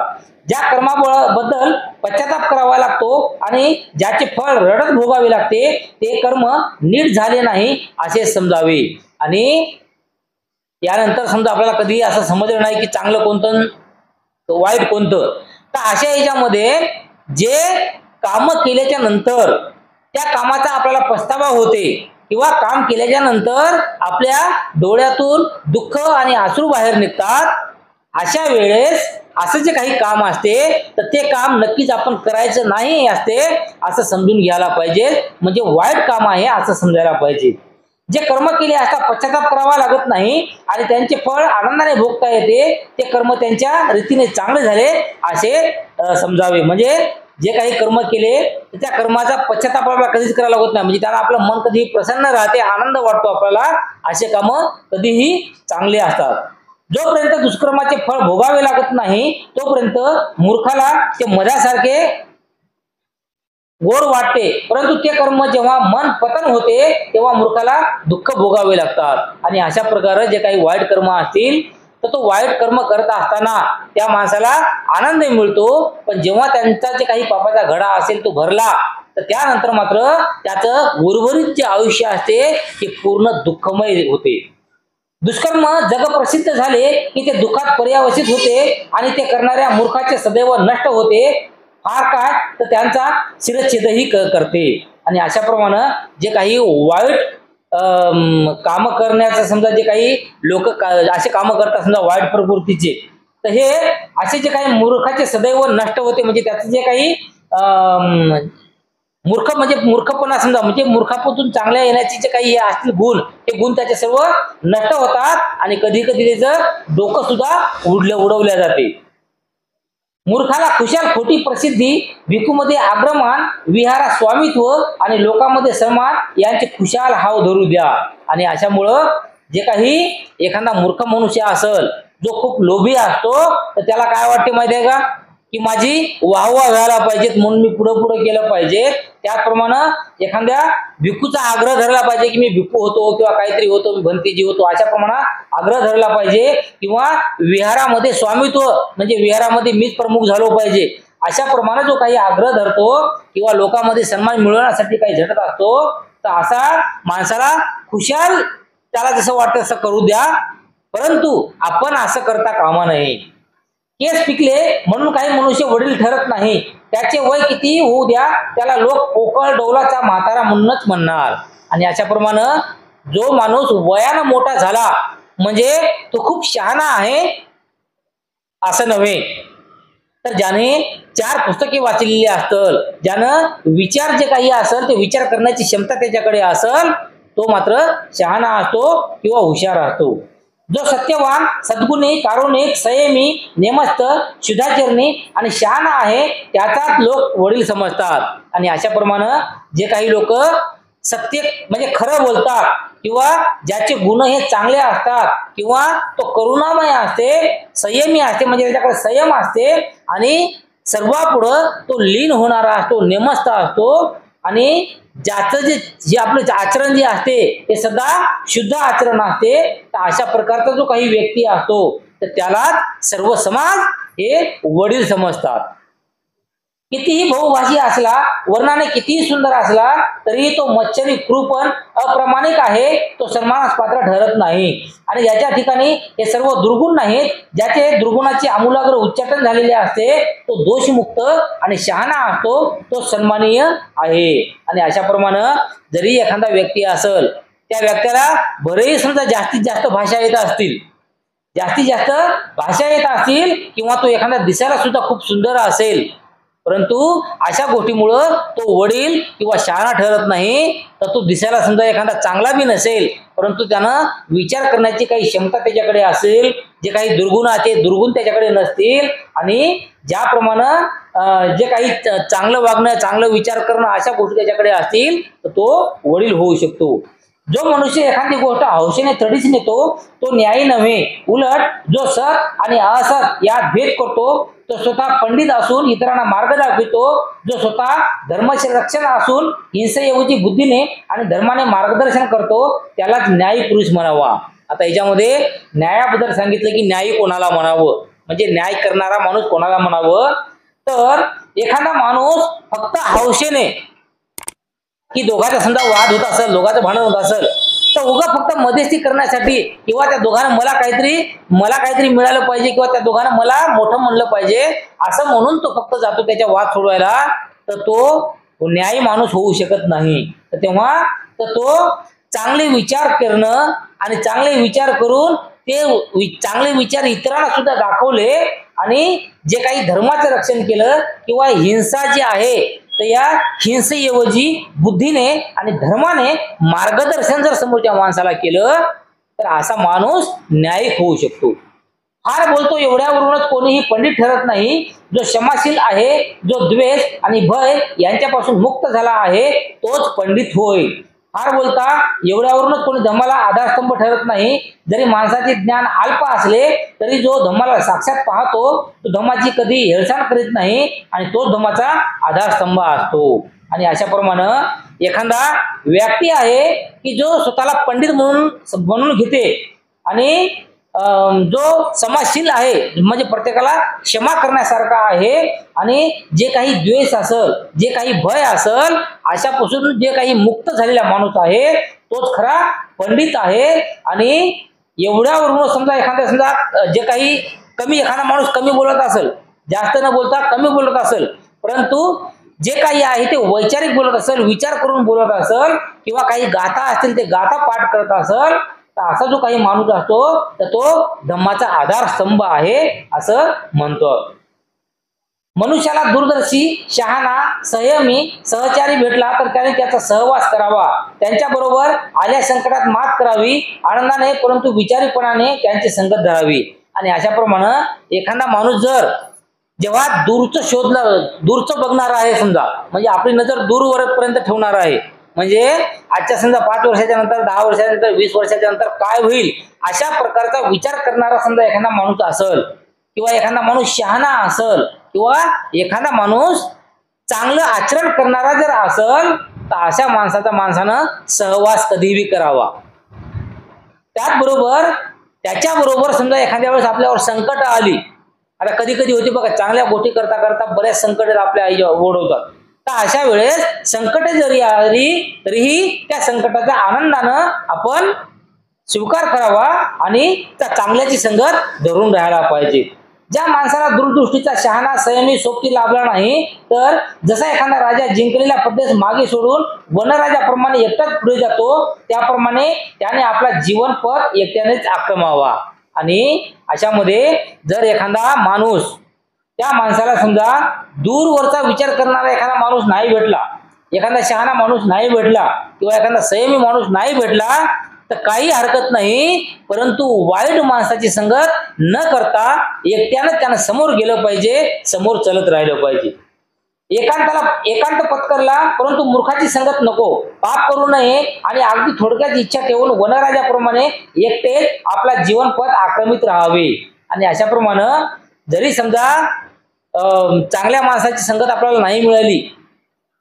ज्या कर्माबद्दल पश्चाताप करावा लागतो आणि ज्याचे फळ रडत भोगावे लागते ते कर्म नीट झाले नाही असे समजावे. आणि यानंतर समजा आपल्याला कधी असं समजलं नाही की चांगलं कोणतं वाईट कोणतं, तर अशा याच्यामध्ये जे काम केल्याच्या नंतर त्या कामाचा आपल्याला पछतावा होते किंवा काम केल्याच्या नंतर आपल्या डोळ्यातून दुःख आणि अश्रू बाहेर निघतात, अशा वेळेस असं जे काही काम असते तर ते काम नक्कीच आपण करायचं नाही असते असं समजून घ्यायला पाहिजे. म्हणजे वाईट काम आहे असं समजायला पाहिजे. जे कर्म केले असता पश्चाताप करावा लागत नाही आणि त्यांचे फळ आनंदाने भोगता येते ते कर्म त्यांच्या रीतीने चांगले झाले असे समजावे. म्हणजे जे काही कर्म केले त्या कर्माचा पश्चाताप आपल्याला कधीच करायला लागत नाही. म्हणजे त्याला आपलं मन कधीही प्रसन्न राहते, आनंद वाटतो आपल्याला, असे काम कधीही चांगले असतात. जोपर्यंत दुष्कर्माचे फळ भोगावे लागत नाही तोपर्यंत मूर्खाला ते मधासारखे गोड वाटते, परंतु ते कर्म जेव्हा मन पतन होते तेव्हा मूर्खाला दुःख भोगावे लागतात. आणि अशा प्रकारे जे काही वाईट कर्म असतील तर तो वाईट कर्म करत असताना त्या माणसाला आनंद मिळतो, पण जेव्हा त्यांचा जे काही पापाचा घडा असेल तो भरला तर त्यानंतर मात्र त्याचं उर्वरित जे आयुष्य असते ते पूर्ण दुःखमय होते. दुष्कर्म जगप्रसिद्ध झाले की ते दुःखात पर्यावसित होते आणि ते करणाऱ्या मूर्खाचे सदैव नष्ट होते. फार काय तर त्यांचा शिरच्छेदही करते. आणि अशाप्रमाणे जे काही वाईट काम करण्याचं समजा जे काही लोक असे काम करतात समजा वाईट प्रवृत्तीचे, तर हे असे जे काही मूर्खाचे सदैव नष्ट होते. म्हणजे त्याचं जे काही मूर्खपणा समजा म्हणजे मूर्खापासून चांगल्या येण्याचे जे काही असतील गुण, ते गुण त्याचे सर्व नष्ट होतात आणि कधी कधी त्याचं डोकं सुद्धा उडवल्या जाते. मूर्खाला खुशाल खोटी प्रसिद्धी, भिकूमध्ये आग्रमान, विहारा स्वामित्व आणि लोकांमध्ये सन्मान यांचे खुशाल हाव धरू द्या. आणि अशामुळं जे काही एखादा मूर्ख मनुष्य असेल जो खूप लोभी असतो तर त्याला काय वाटते माहिती आहे का, की माझी वाहवा व्हायला पाहिजेत म्हणून मी पुढे केलं पाहिजे. त्याचप्रमाणे एखाद्या भिक्खूचा आग्रह धरला पाहिजे की मी भिक्खू होतो किंवा काहीतरी होतो, मी भंतेजी होतो, अशा प्रमाणात आग्रह धरला पाहिजे. किंवा विहारामध्ये स्वामित्व म्हणजे विहारामध्ये मीच प्रमुख झालो पाहिजे, अशा प्रमाणे जो काही आग्रह धरतो किंवा लोकांमध्ये सन्मान मिळवण्यासाठी काही झटत असतो तर असा माणसाला खुशाल त्याला जसं वाटतं तसं करू द्या, परंतु आपण असं करता कामा नये. केस पिकले म्हणून काही मनुष्य वडील ठरत नाही, त्याचे वय किती होऊ द्या त्याला लोक पोकळ डौलाचा म्हातारा म्हणूनच म्हणणार. आणि अशाप्रमाणे जो माणूस वयानं मोठा झाला म्हणजे तो खूप शहाणा आहे असं नव्हे, तर ज्याने 4 पुस्तके वाचलेली असतील, ज्यानं विचार जे काही असेल ते विचार करण्याची क्षमता त्याच्याकडे असेल, तो मात्र शहाणा असतो किंवा हुशार असतो. जो सत्यवान, सद्गुणी, कारुणिक, संयमी, नेमस्त, शुद्धाचरणी आणि शहाणा आहे त्याचाच लोक वडील समजतात. आणि अशाप्रमाणे जे काही लोक सत्य म्हणजे खरं बोलतात किंवा ज्याचे गुण हे चांगले असतात किंवा तो करुणामय असते, संयमी असते म्हणजे त्याच्याकडे संयम असते आणि सर्वापुढं तो लीन होणारा असतो, नेमस्त असतो आणि ज्याचं जे आपलं आचरण जे असते ते सदा शुद्ध आचरण असते, तर अशा प्रकारचा जो काही व्यक्ती असतो तर त्याला सर्व समाज हे वडील समजतात. कितीही बहुभाषी असला, वर्णाने कितीही सुंदर असला, तरी तो मच्छरी क्रूपण अप्रामाणिक आहे, तो सन्मानास पात्र ठरत नाही. आणि याच्या ठिकाणी हे सर्व दुर्गुण नाहीत, ज्याचे दुर्गुणाचे आमूलाग्र उच्चाटन झालेले असते, तो दोषमुक्त आणि शहाणा असतो, तो सन्माननीय आहे. आणि अशाप्रमाणे जरी एखादा व्यक्ती असेल, त्या व्यक्तीला बरेच समजा जास्तीत जास्त भाषा येत असतील, किंवा तो एखादा दिसायला सुद्धा खूप सुंदर असेल, परंतु अशा गोष्टीमुळं तो वडील किंवा शहाणा ठरत नाही, तर तो दिसायला समजा एखादा चांगला बी नसेल, परंतु त्यानं विचार करण्याची काही क्षमता त्याच्याकडे असेल, जे काही दुर्गुण आहे ते दुर्गुण त्याच्याकडे नसतील, आणि ज्याप्रमाणे जे काही चांगलं वागणं, चांगलं विचार करणं अशा गोष्टी त्याच्याकडे असतील, तर तो वडील होऊ शकतो. जो मनुष्य एखादी गोष्ट हौशेने तडीच नेतो, तो न्यायी नव्हे, उलट जो सत आणि असत यात भेद करतो, तो स्वतः पंडित असून इतरांना मार्ग दाखवितो, जो स्वतः धर्माचे रक्षण असून हिंसेऐवजी बुद्धीने आणि धर्माने मार्गदर्शन करतो, त्यालाच न्यायी पुरुष म्हणावा. आता याच्यामध्ये न्यायाबद्दल सांगितलं की न्यायी कोणाला म्हणावं, म्हणजे न्याय करणारा माणूस कोणाला म्हणावं. तर एखादा माणूस फक्त हौशेने, की दोघांचा समजा वाद होत असेल, दोघांचं भांडण होत असेल, तर उगा फक्त मध्यस्थी करण्यासाठी, किंवा त्या दोघांना मला काहीतरी मिळालं पाहिजे, किंवा त्या दोघांना मला मोठं म्हणलं पाहिजे असं म्हणून तो फक्त जातो त्याच्या वाद सोडवायला, तर तो न्यायी माणूस होऊ शकत नाही. तर तेव्हा तो चांगले विचार करणं आणि चांगले विचार करून ते चांगले विचार इतरांना सुद्धा दाखवले, आणि जे काही धर्माचं रक्षण केलं, किंवा हिंसा जी आहे तर या हिंसेऐवजी बुद्धीने आणि धर्माने मार्गदर्शन जर समोरच्या माणसाला केलं, तर असा माणूस न्यायिक होऊ शकतो. फार बोलतो एवढ्यावरूनच कोणीही पंडित ठरत नाही. जो क्षमाशील आहे, जो द्वेष आणि भय यांच्यापासून मुक्त झाला आहे, तोच पंडित होय. फार बोलता एवढ्यावरूनच कोणी धम्माला आधारस्तंभ ठरत नाही. जरी माणसाचे ज्ञान अल्प असले, तरी जो धम्माला साक्षात पाहतो, तो धम्माची कधी हेळसांड करीत नाही, आणि तोच धम्माचा आधारस्तंभ असतो. आणि अशाप्रमाणे एखादा व्यक्ती आहे की जो स्वतःला पंडित म्हणून घेते, आणि जो समाजशील आहे, म्हणजे प्रत्येकाला क्षमा करण्यासारखा आहे, आणि जे काही द्वेष असेल, जे काही भय असेल, अशापासून जे काही मुक्त झालेला माणूस आहे, तोच खरा पंडित आहे. आणि एवढ्यावरून समजा जे काही एखादा माणूस कमी बोलत असेल, जास्त न बोलता कमी बोलत असेल, परंतु जे काही आहे ते वैचारिक बोलत असेल, विचार करून बोलत असेल, किंवा काही गाथा असतील ते गाथा पाठ करत असेल, तर असा जो काही माणूस असतो, तर तो धम्माचा आधारस्तंभ आहे असं म्हणतो. मनुष्याला दूरदर्शी, शहाणा, संयमी सहचारी भेटला तर त्याने त्याचा सहवास करावा, त्यांच्याबरोबर आल्या संकटात मात करावी, आनंदाने परंतु विचारीपणाने त्यांची संगत धरावी. आणि अशाप्रमाणे एखादा माणूस जेव्हा दूरचं बघणार आहे, समजा म्हणजे आपली नजर दूरवरपर्यंत ठेवणार आहे, म्हणजे आजच्या समजा 5 वर्षाच्या नंतर, 10 वर्षाच्या नंतर, 20 वर्षाच्या नंतर काय होईल अशा प्रकारचा विचार करणारा समजा एखादा माणूस असेल, किंवा एखादा माणूस शहाणा असेल, किंवा एखादा माणूस चांगलं आचरण करणारा जर असेल, तर अशा माणसानं सहवास कधीही करावा. त्याच्याबरोबर समजा एखाद्या वेळेस आपल्यावर संकट आली, आता कधी कधी होती बघा, चांगल्या गोष्टी करता करता बऱ्याच संकट आपल्या आईला ओढवतात, तर अशा वेळेस संकटे जरी आली तरीही त्या संकटाच्या आनंदानं आपण स्वीकार करावा, आणि त्या चांगल्याची संगत धरून राहायला पाहिजे. ज्या माणसाला दूरदृष्टीचा, शहाणा, संयमी, सोबती लाभला नाही, तर जसा एखादा राजा जिंकलेला प्रदेश मागे सोडून वनराजाप्रमाणे एकटाच पुढे जातो, त्याप्रमाणे त्याने आपला जीवन पथ एकट्यानेच आक्रमावा. आणि अशामध्ये जर एखादा माणूस, त्या माणसाला समजा दूरवरचा विचार करणारा एखादा माणूस नाही भेटला, एखादा शहाणा माणूस नाही भेटला, किंवा एखादा संयमी माणूस नाही भेटला, तर काही हरकत नाही, परंतु वाईट माणसाची संगत न करता एकट्यानं त्यानं समोर गेलं पाहिजे, समोर चलत राहिलं पाहिजे. एकांत पत्करला, परंतु मूर्खाची संगत नको, पाप करू नये, आणि अगदी थोडक्यात इच्छा ठेवून वनराजाप्रमाणे एकटेच आपला जीवन पथ आक्रमित राहावे. आणि अशाप्रमाणे जरी समजा चांगल्या माणसाची संगत आपल्याला नाही मिळाली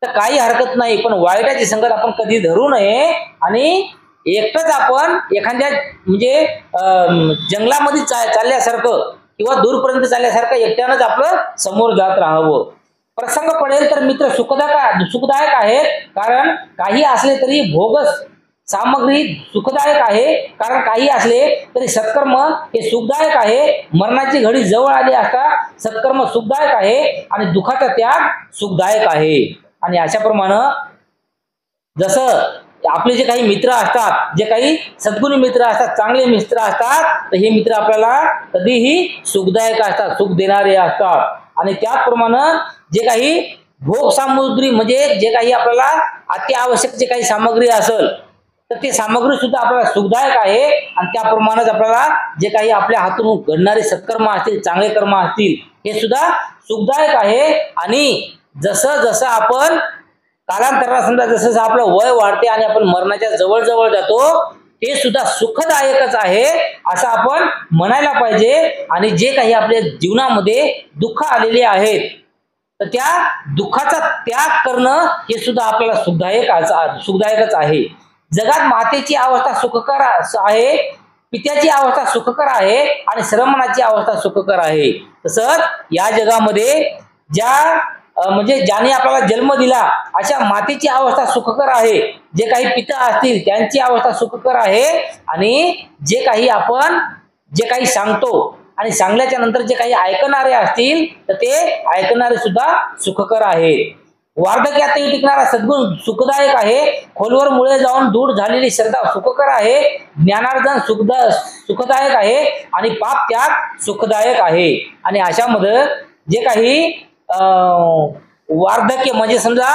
तर काही हरकत नाही, पण वाईटाची संगत आपण कधी धरू नये, आणि एकटंच आपण एखाद्या म्हणजे जंगलामध्ये चालल्यासारखं, किंवा दूरपर्यंत चालल्यासारखं एकट्यानंच आपलं समोर जात राहावं. प्रसंग पडेल तर मित्र सुखदायक आहेत, कारण काही असले तरी भोगस सामग्री सुखदायक आहे, कारण काही असले तरी सत्कर्म हे सुखदायक आहे. मरणाची घडी जवळ आली असता सत्कर्म सुखदायक आहे आणि दुःखाचा त्याग सुखदायक आहे. आणि अशाप्रमाणे जसं आपले जे काही मित्र असतात, जे काही सद्गुणी मित्र असतात, चांगले मित्र असतात, तर हे मित्र आपल्याला कधीही सुखदायक असतात, सुख देणारे असतात. आणि त्याचप्रमाणे जे काही भोग सामुग्री म्हणजे जे काही आपल्याला अत्यावश्यक जे काही सामग्री असेल तर ते सामग्री सुद्धा आपल्याला सुखदायक आहे. आणि त्याप्रमाणेच आपल्याला जे काही आपल्या हातून घडणारे सत्कर्म असतील, चांगले कर्म असतील, हे सुद्धा सुखदायक आहे. आणि जसं जसं आपण कालांतराने समजा जसं आपलं वय वाढते आणि आपण मरणाच्या जवळ जवळ जातो, ते सुद्धा सुखदायकच आहे असं आपण म्हणायला पाहिजे. आणि जे काही आपल्या जीवनामध्ये दुःख आलेले आहेत तर त्या दुःखाचा त्याग करणं हे सुद्धा आपल्याला सुखदायकच आहे. जगात मातेची अवस्था सुखकर आहे, पित्याची अवस्था सुखकर आहे आणि श्रमणाची अवस्था सुखकर आहे. तसंच या जगामध्ये म्हणजे ज्याने आपल्याला जन्म दिला अशा मातेची अवस्था सुखकर आहे, जे काही पिता असतील त्यांची अवस्था सुखकर आहे. आणि जे काही सांगतो आणि सांगल्याच्या नंतर जे काही ऐकणारे असतील तर ते ऐकणारे सुद्धा सुखकर आहेत. वार्धक्यातही टिकणारा सद्गुण सुखदायक आहे. खोलवर मुळे जाऊन दूर झालेली श्रद्धा सुखकर आहे. ज्ञानार्जन सुखदायक आहे आणि पाप त्याग सुखदायक आहे. आणि अशामध्ये जे काही वार्धक्य म्हणजे समजा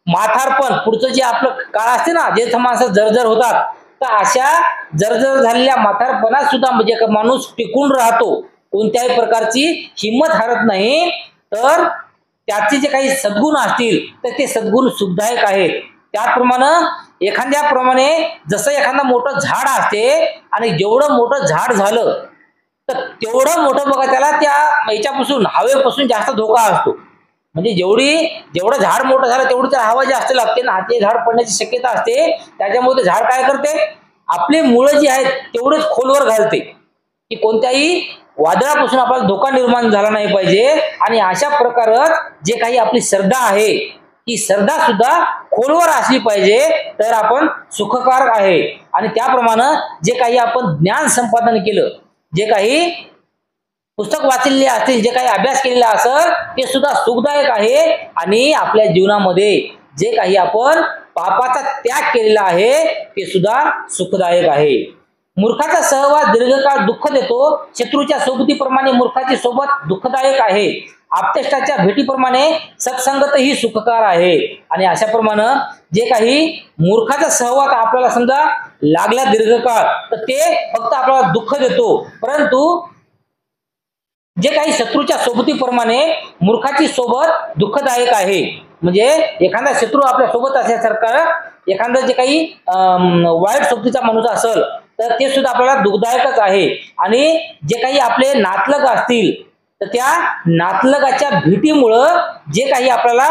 म्हातारपण पुढचं जे आपलं काळ असते ना, जे माणसं जर्जर होतात, तर अशा जर्जर झालेल्या म्हातारपणात सुद्धा म्हणजे माणूस टिकून राहतो, कोणत्याही प्रकारची हिंमत हरत नाही. तर त्याचे जे काही सद्गुण असतील तर ते सद्गुण सुखदायक आहेत. एखाद्याप्रमाणे जसं एखादं मोठं झाड असते आणि जेवढं मोठं झाड झालं तर तेवढं मोठं बघा त्याला त्या याच्यापासून हवेपासून जास्त धोका असतो. म्हणजे जेवढं झाड मोठं झालं तेवढी त्याला हवा जास्त लागते ना, ते झाड पडण्याची शक्यता असते. त्याच्यामुळे ते झाड काय करते, आपली मुळं जी आहेत तेवढेच खोलवर घालते की कोणत्याही वादळापासून आपल्याला धोका निर्माण झाला नाही पाहिजे. आणि अशा प्रकारे जे काही आपली श्रद्धा आहे ही श्रद्धा सुद्धा खोलवर असली पाहिजे तर आपण सुखकारक आहे. आणि त्याप्रमाणे जे काही आपण ज्ञान संपादन केलं, जे काही पुस्तक वाचलेले असतील, जे काही अभ्यास केलेला असेल ते सुद्धा सुखदायक आहे. आणि आपल्या जीवनामध्ये जे काही आपण पापाचा त्याग केलेला आहे ते सुद्धा सुखदायक आहे. मूर्खाचा सहवास दीर्घकाळ दुःख देतो. शत्रूच्या सोबतीप्रमाणे मूर्खाची सोबत दुःखदायक आहे. आपतेष्टाच्या भेटीप्रमाणे सत्संगत ही सुखकार आहे. आणि अशाप्रमाणे जे काही मूर्खाचा सहवास आपल्याला समजा लागला दीर्घकाळ तर ते फक्त आपल्याला दुःख देतो, परंतु जे काही शत्रूच्या सोबतीप्रमाणे मूर्खाची सोबत दुःखदायक आहे. म्हणजे एखादा शत्रू आपल्या सोबत असल्यासारखं एखादा जे काही वाईट सोबतीचा माणूस असेल तर ते सुद्धा आपल्याला दुःखदायकच आहे. आणि जे काही आपले नातलग असतील तर त्या नातलगाच्या भीतीमुळं जे काही आपल्याला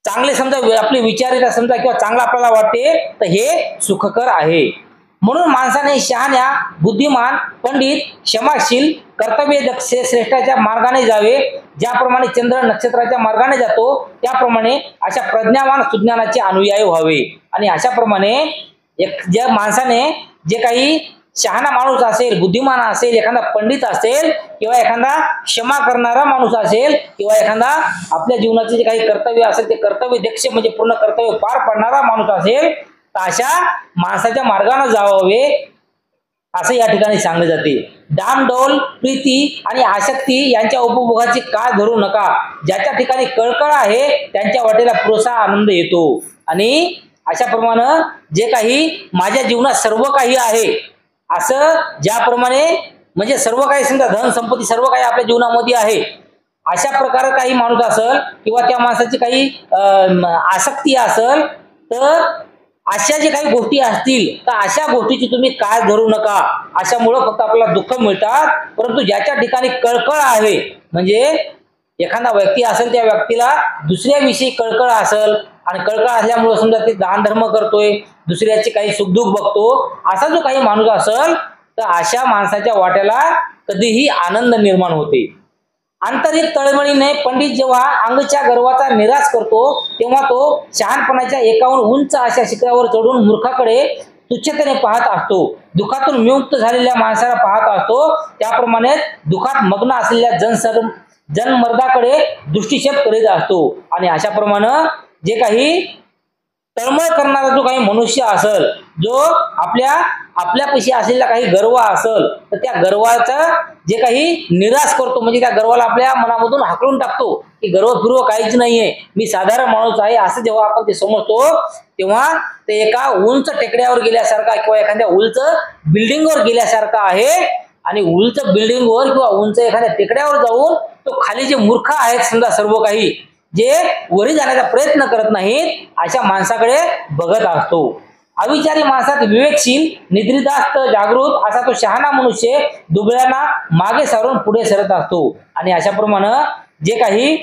चांगले समजा आपले विचार समजा किंवा चांगलं आपल्याला वाटते तर हे सुखकर आहे. म्हणून माणसाने शहाण्या, बुद्धिमान, पंडित, क्षमाशील, कर्तव्यदक्ष श्रेष्ठाच्या मार्गाने जावे. ज्याप्रमाणे चंद्र नक्षत्राच्या मार्गाने जातो त्याप्रमाणे अशा प्रज्ञावान सुज्ञानाचे अनुयायी व्हावे. आणि अशाप्रमाणे ज्या माणसाने जे काही शहाणा माणूस असेल, बुद्धिमान असेल, एखादा पंडित असेल किंवा एखादा क्षमा करणारा माणूस असेल किंवा एखादा आपल्या जीवनाचे जे काही कर्तव्य असेल ते कर्तव्यदक्ष म्हणजे पूर्ण कर्तव्य पार पाडणारा माणूस असेल तर अशा माणसाच्या मार्गाने जावे असं या ठिकाणी सांगले जाते. डामडौल, प्रीती आणि आसक्ती यांच्या उपभोगाची काळ धरू नका. ज्याच्या ठिकाणी कळकळ आहे त्यांच्या वाटेला पुरेसा आनंद येतो. आणि अशाप्रमाणे जे काही माझ्या जीवनात सर्व काही आहे असं ज्याप्रमाणे म्हणजे सर्व काही समजा धन संपत्ती सर्व काही आपल्या जीवनामध्ये आहे अशा प्रकारे काही माणूस असेल किंवा त्या माणसाची काही आसक्ती असेल तर अशा जे काही गोष्टी असतील तर अशा गोष्टीची तुम्ही काय धरू नका. अशामुळं फक्त आपल्याला दुःख मिळतात. परंतु ज्याच्या ठिकाणी कळकळ आहे म्हणजे एखादा व्यक्ती असेल त्या व्यक्तीला दुसऱ्याविषयी कळकळ असेल आणि कळकळ असल्यामुळे समजा ते दान धर्म करतोय, दुसऱ्याचे काही सुखदुःख बघतो, असा जो काही माणूस असेल तर अशा माणसाच्या वाट्याला कधीही आनंद निर्माण होते. आंतरिक तळमळीने पंडित जेव्हा अंगच्या गर्वाचा निराश करतो तेव्हा तो शहाणपणाच्या एकाहून उंच अशा शिखरावर चढून मूर्खाकडे तुच्छतेने पाहत असतो. दुःखातून विमुक्त झालेल्या माणसाला पाहत असतो, त्याप्रमाणे दुःखात मग्न असलेल्या जनमर्दाकडे दृष्टिक्षेप करीत असतो. आणि अशाप्रमाणे जे काही तळमळ करणारा जो काही मनुष्य असेल, जो आपल्यापाशी असलेला काही गर्व असेल, तर त्या गर्वाचा जे काही निराश करतो, म्हणजे त्या गर्वाला आपल्या मनामधून हाकलून टाकतो की गर्व फिरव काहीच नाहीये, मी साधारण माणूस आहे, असं जेव्हा आपण ते समजतो तेव्हा ते एका उंच टेकड्यावर गेल्यासारखा किंवा एखाद्या उंच बिल्डिंगवर गेल्यासारखा आहे. आणि उंच बिल्डिंगवर किंवा उंच एखाद्या टेकड्यावर जाऊन तो खाली जे मूर्ख आहेत समजा सर्व काही, जे वरी जाण्याचा प्रयत्न करत नाहीत, अशा माणसाकडे बघत असतो. अविचारी माणसात विवेकशील, निद्रिदास्त, जागृत असा तो शहाणा मनुष्य दुबळ्यांना मागे सारून पुढे सरत असतो. आणि अशाप्रमाणे जे काही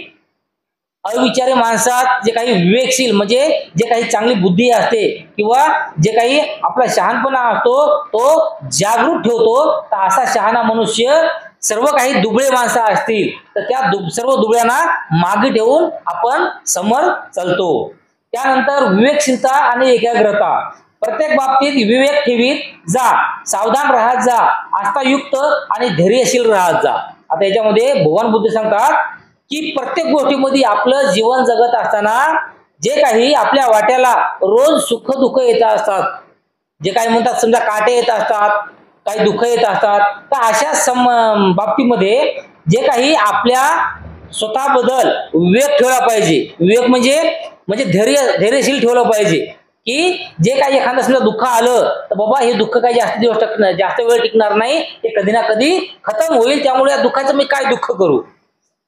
अविचारी माणसात जे काही विवेकशील म्हणजे जे काही चांगली बुद्धी असते किंवा जे काही आपला शहाणपणा असतो तो जागृत ठेवतो, तर असा शहाणा मनुष्य सर्व काही दुबळे माणसं असतील तर त्या सर्व दुबळ्यांना मागे ठेवून आपण समोर चालतो. त्यानंतर विवेकशीलता आणि एकाग्रता. प्रत्येक बाबतीत विवेक ठेवीत जा, सावधान राहत जा, आस्थायुक्त आणि धैर्यशील राहत जा. आता याच्यामध्ये भगवान बुद्ध सांगतात की प्रत्येक गोष्टीमध्ये आपलं जीवन जगत असताना जे काही आपल्या वाट्याला रोज सुख दुःख येत असतात, जे काही म्हणतात समजा काटे येत असतात, काही दुःख येत असतात, तर अशा बाबतीमध्ये जे काही आपल्या स्वतःबद्दल विवेक ठेवला पाहिजे. विवेक म्हणजे धैर्यशील ठेवलं पाहिजे की जे काही एखादं समजा दुःख आलं तर बाबा हे दुःख काही जास्त वेळ टिकणार नाही, ते कधी ना कधी खतम होईल, त्यामुळे या दुःखाचं मी काय दुःख करू.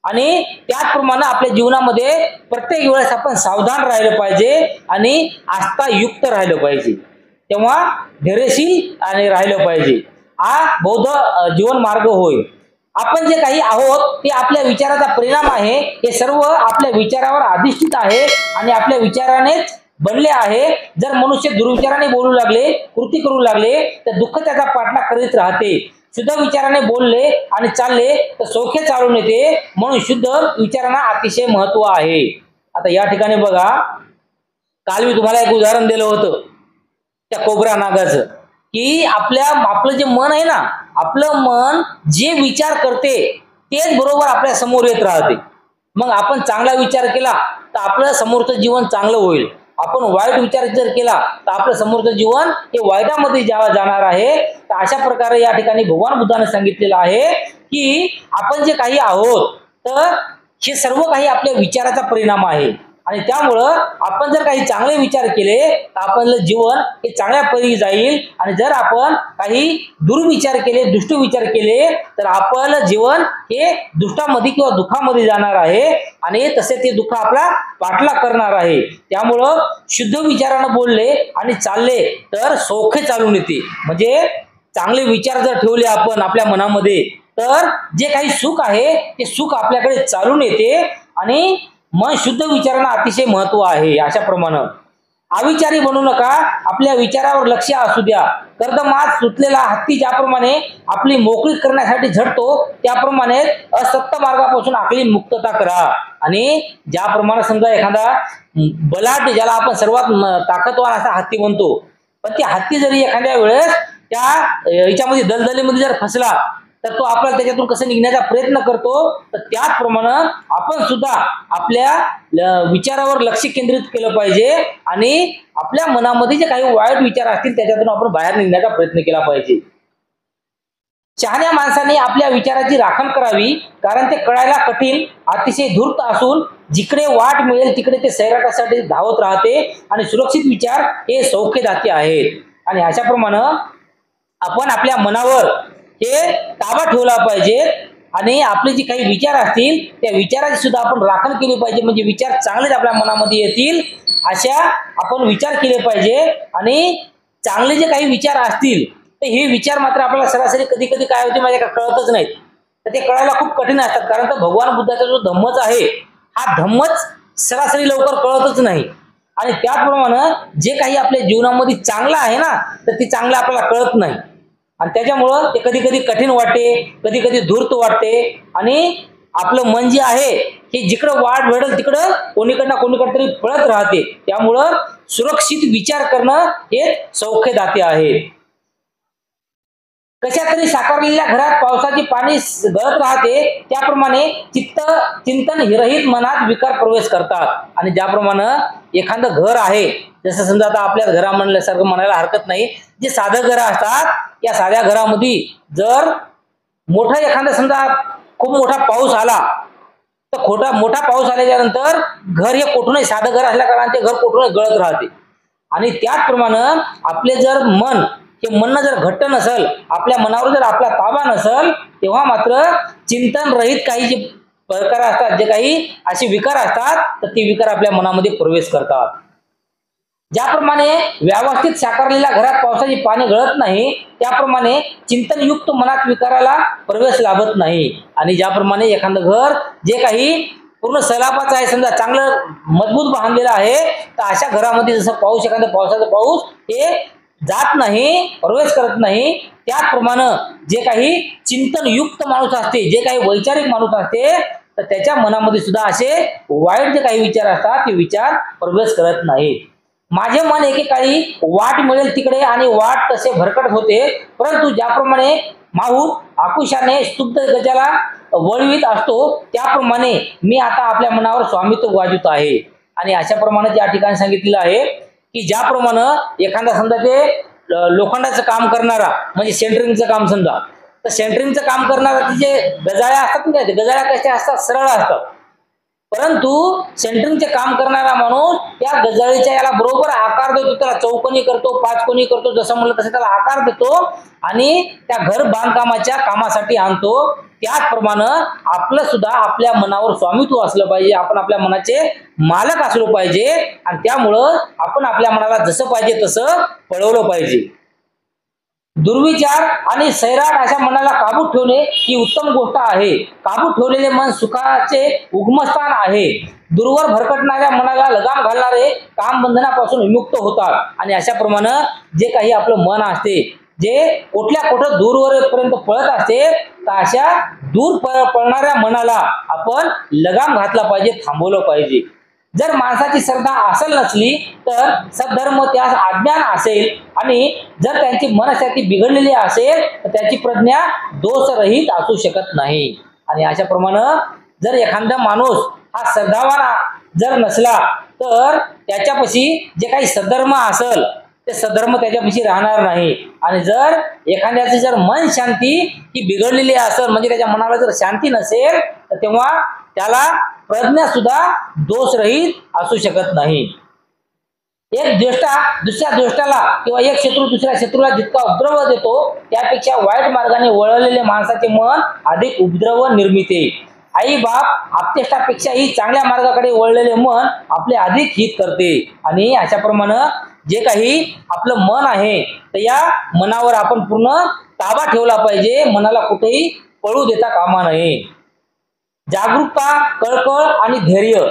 आणि त्याचप्रमाणे आपल्या जीवनामध्ये प्रत्येक वेळेस आपण सावधान राहिलं पाहिजे आणि आस्थायुक्त राहिलं पाहिजे, तेव्हा धैर्यशील आणि राहिलं पाहिजे. हा बौद्ध जीवन मार्ग होय. आपण जे काही आहोत ते आपल्या विचाराचा परिणाम आहे. हे सर्व आपल्या विचारावर अधिष्ठित आहे आणि आपल्या विचारानेच बनले आहे. जर मनुष्य दुर्विचाराने बोलू लागले, कृती करू लागले, तर दुःख त्याचा पाठलाग करीत राहते. शुद्ध विचाराने बोलले आणि चालले तर सौख्य चालून येते. म्हणून शुद्ध विचारांना अतिशय महत्व आहे. आता या ठिकाणी बघा, काल मी तुम्हाला एक उदाहरण दिलं होतं त्या कोबरा नागाचं, की आपलं जे मन आहे ना, आपलं मन जे विचार करते तेच बरोबर आपल्या समोर येत राहते. मग आपण चांगला विचार केला तर आपलं समोरचं जीवन चांगलं होईल, आपण वाईट विचार जर केला तर आपलं समोरचं जीवन हे वाईटामध्ये जाणार आहे. तर अशा प्रकारे या ठिकाणी भगवान बुद्धाने सांगितलेलं आहे की आपण जे काही आहोत तर हे सर्व काही आपल्या विचाराचा परिणाम आहे. आणि त्यामुळं आपण जर काही चांगले विचार केले तर आपलं जीवन हे चांगल्या परी जाईल. आणि जर आपण काही दुर्विचार केले, दुष्ट विचार केले तर आपलं जीवन हे दुष्टामध्ये किंवा दुःखामध्ये जाणार आहे आणि तसे ते दुःख आपला पाठलाग करणार आहे. त्यामुळं शुद्ध विचारानं बोलले आणि चालले तर सौख्य चालून येते. म्हणजे चांगले विचार जर ठेवले आपण आपल्या मनामध्ये तर जे काही सुख आहे ते सुख आपल्याकडे चालून येते. आणि मन शुद्ध विचारांना अतिशय महत्व आहे. अशाप्रमाणे अविचारी बनू नका, आपल्या विचारावर लक्ष असू द्या. कर्दमात सुटलेला हत्ती ज्याप्रमाणे आपली मोकळी करण्यासाठी झटतो त्याप्रमाणे असत्य मार्गापासून आपली मुक्तता करा. आणि ज्याप्रमाणे समजा एखादा बलाढ्य, ज्याला आपण सर्वात ताकदवान असा हत्ती म्हणतो, पण ते हत्ती जरी एखाद्या वेळेस त्या याच्यामध्ये दलदलीमध्ये जर फसला तर तो आपल्याला त्याच्यातून कसं निघण्याचा प्रयत्न करतो, तर त्याचप्रमाणे आपण सुद्धा आपल्या विचारावर लक्ष केंद्रित केलं पाहिजे आणि आपल्या मनामध्ये जे काही वाईट विचार असतील त्याच्यातून आपण बाहेर निघण्याचा प्रयत्न केला पाहिजे. शहाण्या माणसाने आपल्या विचाराची राखण करावी, कारण ते कळायला कठीण, अतिशय धूर्त असून जिकडे वाट मिळेल तिकडे ते सैराटासाठी धावत राहते. आणि सुरक्षित विचार हे सौख्यदाते आहेत. आणि अशाप्रमाणे आपण आपल्या मनावर हे ताबा ठेवला पाहिजे आणि आपले जे काही विचार असतील त्या विचाराची सुद्धा आपण राखण केली पाहिजे. म्हणजे विचार चांगलेच आपल्या मनामध्ये येतील अशा आपण विचार केले पाहिजे. आणि चांगले जे काही विचार असतील तर हे विचार मात्र आपल्याला सरासरी कधी कधी काय होते माझ्या कळतच नाहीत, तर ते कळायला खूप कठीण असतात. कारण तर भगवान बुद्धाचा जो धम्मच आहे हा धम्मच सरासरी लवकर कळतच नाही. आणि त्याचप्रमाणे जे काही आपल्या जीवनामध्ये चांगलं आहे ना तर ते चांगलं आपल्याला कळत नाही. आणि त्याच्यामुळं ते कधी कधी कठीण वाटते, कधी कधी धूर्त वाटते. आणि आपलं मन जे आहे हे जिकडं वाट भेटेल तिकडं कोणीकडे तरी पळत राहते. त्यामुळं सुरक्षित विचार करणं हे सौख्यदाते आहे. कशा तरी साकारलेल्या घरात पावसाची पाणी गळत राहते, त्याप्रमाणे चिंतन रहित मनात विकार प्रवेश करतात. आणि ज्याप्रमाणे एखादं घर आहे, जसं समजा आता आपल्या घरा म्हणल्यासारखं म्हणायला हरकत नाही, जे साधं घर असतात, या साध्या घरामध्ये जर मोठा एखादा समजा खूप मोठा पाऊस आला, तर मोठा पाऊस आल्याच्या नंतर घर हे कोठूनही साधं घर असल्या कारणाने ते घर कोठूनही गळत राहते. आणि त्याचप्रमाणे आपले जर मन हे मन जर घट्ट नसेल, आपल्या मनावर जर आपला ताबा नसेल, तेव्हा मात्र चिंतन रहित काही जे प्रकार असतात, जे काही असे विकार असतात, तर ते विकार आपल्या मनामध्ये प्रवेश करतात. ज्याप्रमाणे व्यवस्थित साकारलेल्या घरात पावसाची पाणी गळत नाही, त्याप्रमाणे चिंतनयुक्त मनात विकाराला प्रवेश लाभत नाही. आणि ज्याप्रमाणे एखादं घर जे काही पूर्ण सलापाचं आहे, समजा चांगलं मजबूत बांधलेलं आहे, तर अशा घरामध्ये जसं एखादा पावसाचा पाऊस हे जात नाही, प्रवेश करत नाही, त्याचप्रमाणे जे काही चिंतनयुक्त माणूस असते, जे काही वैचारिक माणूस असते, तर त्याच्या मनामध्ये सुद्धा असे वाईट जे काही विचार असतात ते विचार प्रवेश करत नाही. माझे मन एकेकाळी वाट मिळेल तिकडे आणि वाट तसे भरकट होते, परंतु ज्याप्रमाणे माहूत आकुशाने स्तुब्ध गजाला वळवीत असतो, त्याप्रमाणे मी आता आपल्या मनावर स्वामित्व गाजवत आहे. आणि अशा प्रमाणे या ठिकाणी सांगितलेलं आहे की ज्याप्रमाणे एखादा समजा ते लोखंडाचं काम करणारा, म्हणजे सेंटरिंगचं काम समजा, तर सेंटरिंगचं काम करणारा जे गजाळ्या असतात ना, गजाळ्या कशा असतात, सरळ असतात, परंतु सेंटरिंगचे काम करणारा माणूस त्या गजाळीच्या याला बरोबर आकार देतो, त्याला चौकोनी करतो, पाचकोनी करतो, जसं म्हणलं तसं त्याला आकार देतो आणि त्या घर बांधकामाच्या कामासाठी आणतो. त्याचप्रमाणे आपलं सुद्धा आपल्या मनावर स्वामित्व असलं पाहिजे, आपण आपल्या मनाचे मालक असलो पाहिजे, आणि त्यामुळं आपण आपल्या मनाला जसं पाहिजे तसं पळवलं पाहिजे. दुर्विचार आणि सैराट अशा मनाला काबूत ठेवणे ही उत्तम गोष्ट आहे. काबूत ठेवलेले मन सुखाचे उगमस्थान आहे. दूरवर भरकटणाऱ्या मनाला लगाम घालणारे काम बंधनापासून विमुक्त होतात. आणि अशाप्रमाणे जे काही आपलं मन असते, जे कुठं दूरवरपर्यंत पळत असते, तर अशा दूर पळणाऱ्या मनाला आपण लगाम घातला पाहिजे, थांबवलं पाहिजे. जर माणसाची श्रद्धा असेल नसली तर सद्धर्म त्यास अज्ञान असेल, आणि जर त्यांची मनस्थिती बिघडलेली असेल तर त्याची प्रज्ञा दोषरहित असू शकत नाही. आणि अशाप्रमाणे जर एखादा माणूस हा श्रद्धावान जर नसला तर त्याच्यापाशी जे काही सद्धर्म असेल ते सद्धर्म त्याच्यापाशी राहणार नाही. आणि जर एखाद्याची जर मन शांती ही बिघडलेली असेल, म्हणजे त्याच्या मनाला जर शांती नसेल, तर तेव्हा त्याला प्रज्ञा सुद्धा दोषरहित असू शकत नाही. एक ज्येष्ठा दुसऱ्या ज्येष्ठाला किंवा एक शत्रू दुसऱ्या शत्रूला जितका उपद्रव देतो, त्यापेक्षा वाईट मार्गाने वळलेले माणसाचे मन अधिक उपद्रव निर्मिते. आई बाप आपतेष्टापेक्षाही चांगल्या मार्गाकडे वळलेले मन आपले अधिक हित करते. आणि अशाप्रमाणे जे काही आपलं मन आहे, तर या मनावर आपण पूर्ण ताबा ठेवला पाहिजे, मनाला कुठेही पळू देता कामा नये. जागरूकता, कळकळ आणि धैर्य.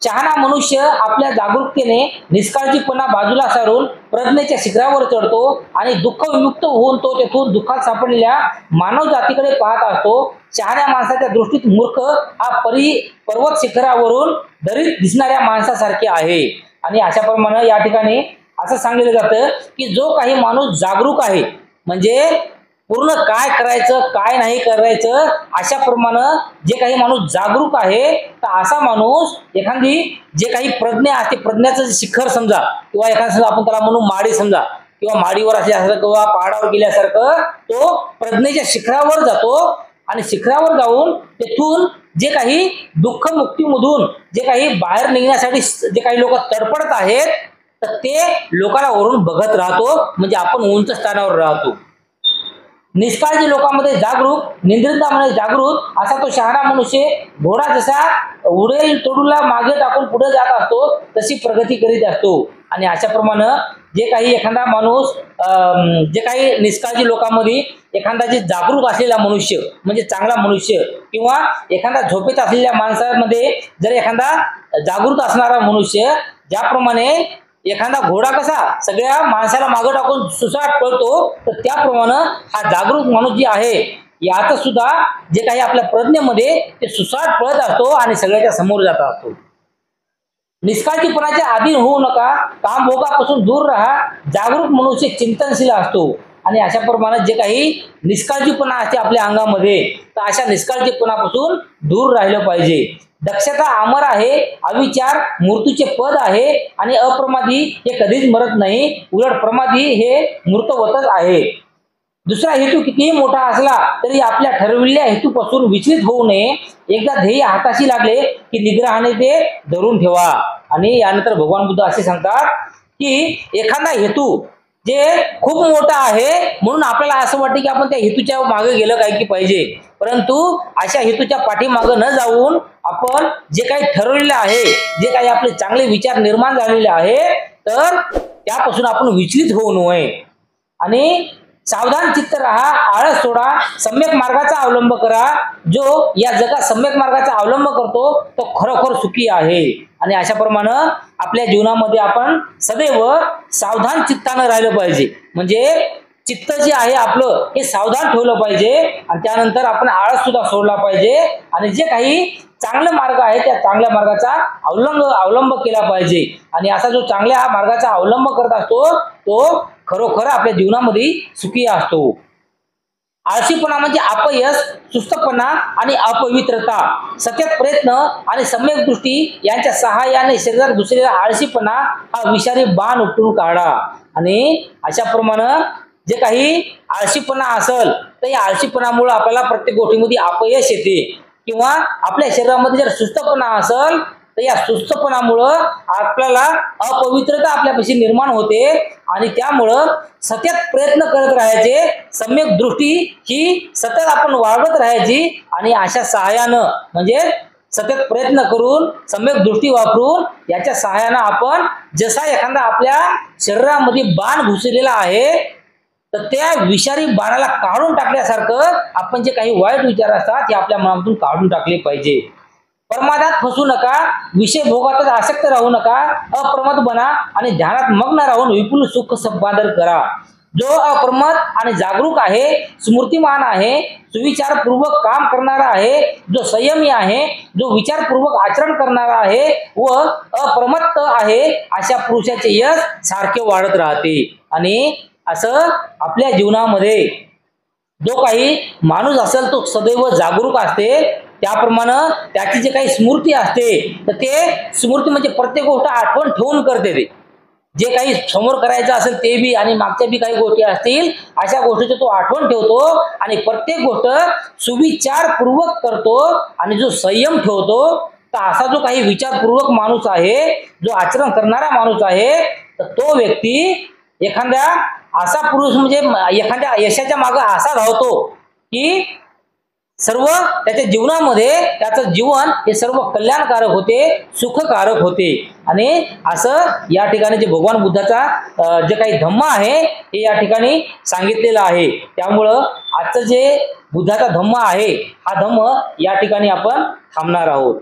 शहाणा मनुष्य आपल्या जागरूकतेने निष्काळजीपणा बाजूला सारून प्रज्ञेच्या शिखरावर चढतो आणि दुःख विमुक्त होऊन तो तेथून दुःखात सापडलेल्या मानव जातीकडे पाहत असतो. शहाण्या माणसाच्या दृष्टीत मूर्ख हा पर्वत शिखरावरून दरीत दिसणाऱ्या माणसासारखे आहे. आणि अशाप्रमाणे या ठिकाणी असं सांगितलं जातं की जो काही माणूस जागरूक आहे, म्हणजे पूर्ण काय करायचं काय नाही करायचं अशाप्रमाणे जे काही माणूस जागरूक आहे, तर असा माणूस एखादी जे काही प्रज्ञा असते, प्रज्ञाचं शिखर समजा, किंवा एखादा आपण त्याला म्हणू माडी समजा, किंवा माडीवर असल्यासारखं किंवा पहाडावर गेल्यासारखं तो प्रज्ञेच्या शिखरावर जातो. आणि शिखरावर जाऊन तेथून जे काही दुःख मुक्तीमधून जे काही बाहेर निघण्यासाठी जे काही लोक तडपडत आहेत, तर ते लोकांना वरून बघत राहतो, म्हणजे आपण उंच स्थानावर राहतो. निष्काळजी लोकांमध्ये जागरूक, निंद्रितामध्ये जागृत असा तो शहाणा मनुष्य घोडा जसा उडेल तोडूला मागे टाकून पुढे जात असतो, तशी प्रगती करीत असतो. आणि अशाप्रमाणे जे काही एखादा माणूस जे काही निष्काळजी लोकांमध्ये एखादा जे जागरूक असलेला मनुष्य, म्हणजे चांगला मनुष्य, किंवा एखादा झोपेत असलेल्या माणसामध्ये जर एखादा जागृत असणारा मनुष्य, ज्याप्रमाणे एखादा घोडा कसा सगळ्या माणसाला मागे टाकून सुसाट पळतो, तर त्याप्रमाणे हा जागरूक माणूस जी आहे याचं सुद्धा जे काही आपल्या प्रज्ञेमध्ये ते सुसाट पळत असतो आणि सगळ्याच्या समोर जात असतो. निष्काळजीपणाच्या अधीन होऊ नका, कामभोगापासून दूर राहा, जागरूक मनुष्य चिंतनशील असतो. आणि अशा प्रमाणे जे काही निष्काळजीपणा असते आपल्या अंगामध्ये, तर अशा निष्काळजीपणापासून दूर राहिलं पाहिजे. दक्षता अमर आहे, अविचार मृत्यूचे पद आहे आणि अप्रमादी हे कधीच मरत नाही, उलट प्रमादी हे मृतवतच आहे. दुसरा हेतू कितीही मोठा असला तरी आपल्या ठरविलेल्या हेतूपासून विचलित होऊ नये. एकदा ध्येय हाताशी लागले की निग्रहाने ते धरून ठेवा. आणि यानंतर भगवान बुद्ध असे सांगतात की एखादा हेतू जे खूप मोठा आहे म्हणून आपल्याला असं वाटतं की आपण त्या हेतूच्या मागे गेलं काय की पाहिजे, परंतु अशा हेतूच्या पाठीमागे न जाऊन आपण जे काही ठरवलेलं आहे, जे काही आपले चांगले विचार निर्माण झालेले आहे, तर त्यापासून आपण विचलित होऊ नये. आणि सावधान चित्त राहा, आळस सोडा, सम्यक मार्गाचा अवलंब करा. जो या जगात सम्यक मार्गाचा अवलंब करतो तो खरोखर सुखी आहे. आणि अशा प्रमाणे आपल्या जीवनामध्ये आपण सदैव सावधान चित्तानं राहिलं पाहिजे. म्हणजे चित्त जे आहे आपलं हे सावधान ठेवलं पाहिजे. आणि त्यानंतर आपण आळस सुद्धा सोडला पाहिजे. आणि जे काही चांगला मार्ग आहे त्या चांगल्या मार्गाचा अवलंब केला पाहिजे. आणि असा जो चांगल्या मार्गाचा अवलंब करत असतो तो खरोखर आपल्या जीवनामध्ये सुखी असतो. आळशीपणा म्हणजे अपयश, सुस्तपणा आणि अपवित्रता. सतत प्रयत्न आणि सम्यक दृष्टी यांच्या सहाय्याने शरीरात घुसलेला आळशीपणा हा विषारी बाण उपटून काढा. आणि अशा प्रमाणे जे काही आळशीपणा असेल तर या आळशीपणामुळे आपल्याला प्रत्येक गोष्टीमध्ये अपयश येते. किंवा आपल्या शरीरामध्ये जर सुस्तपणा असेल तर या सुस्तपणामुळं आपल्याला अपवित्रता आपल्यापाशी निर्माण होते. आणि त्यामुळं सतत प्रयत्न करत राहायचे, सम्यक दृष्टी ही सतत आपण वाढवत राहायची. आणि अशा सहाय्यानं म्हणजे सतत प्रयत्न करून सम्यक दृष्टी वापरून याच्या सहाय्यानं आपण जसा एखादा आपल्या शरीरामध्ये बाण घुसलेला आहे तर त्या विषारी बाणाला काढून टाकल्यासारखं आपण जे काही वाईट विचार असतात ते आपल्या मनातून काढून टाकले पाहिजे. प्रमादात फसू नका, विषय भोगातच आसक्त राहू नका, अप्रमद बना आणि ध्यानात मग्न राहून विपुल सुख संपादन करा. जो अप्रमद आणि जागरूक आहे, स्मृतिमान आहे, सुविचारपूर्वक काम करणारा आहे, जो संयमी आहे, जो विचारपूर्वक आचरण करणारा आहे व अप्रमत्त आहे, अशा पुरुषाचे यश सारखे वाढत राहते. आणि असं आपल्या जीवनामध्ये जो काही माणूस असेल तो सदैव जागरूक असते. त्याप्रमाणे त्याची जे काही स्मृती असते तर ते स्मृती म्हणजे प्रत्येक गोष्ट आठवण ठेवून करते. ते जे काही समोर करायचं असेल ते बी आणि मागच्या बी काही गोष्टी असतील अशा गोष्टीची तो आठवण ठेवतो आणि प्रत्येक गोष्ट सुविचारपूर्वक करतो. आणि जो संयम ठेवतो तर असा जो काही विचारपूर्वक माणूस आहे, जो आचरण करणारा माणूस आहे, तर तो व्यक्ती एखाद्या असा पुरुष म्हणजे एखाद्या यशाच्या मागे असा धावतो की सर्व त्याच्या जीवनामध्ये त्याचं जीवन हे सर्व कल्याणकारक होते, सुखकारक होते. आणि असं या ठिकाणी जे भगवान बुद्धाचा जे काही धम्म आहे हे या ठिकाणी सांगितलेलं आहे. त्यामुळं आजचं जे बुद्धाचा धम्म आहे हा धम्म या ठिकाणी आपण थांबणार आहोत.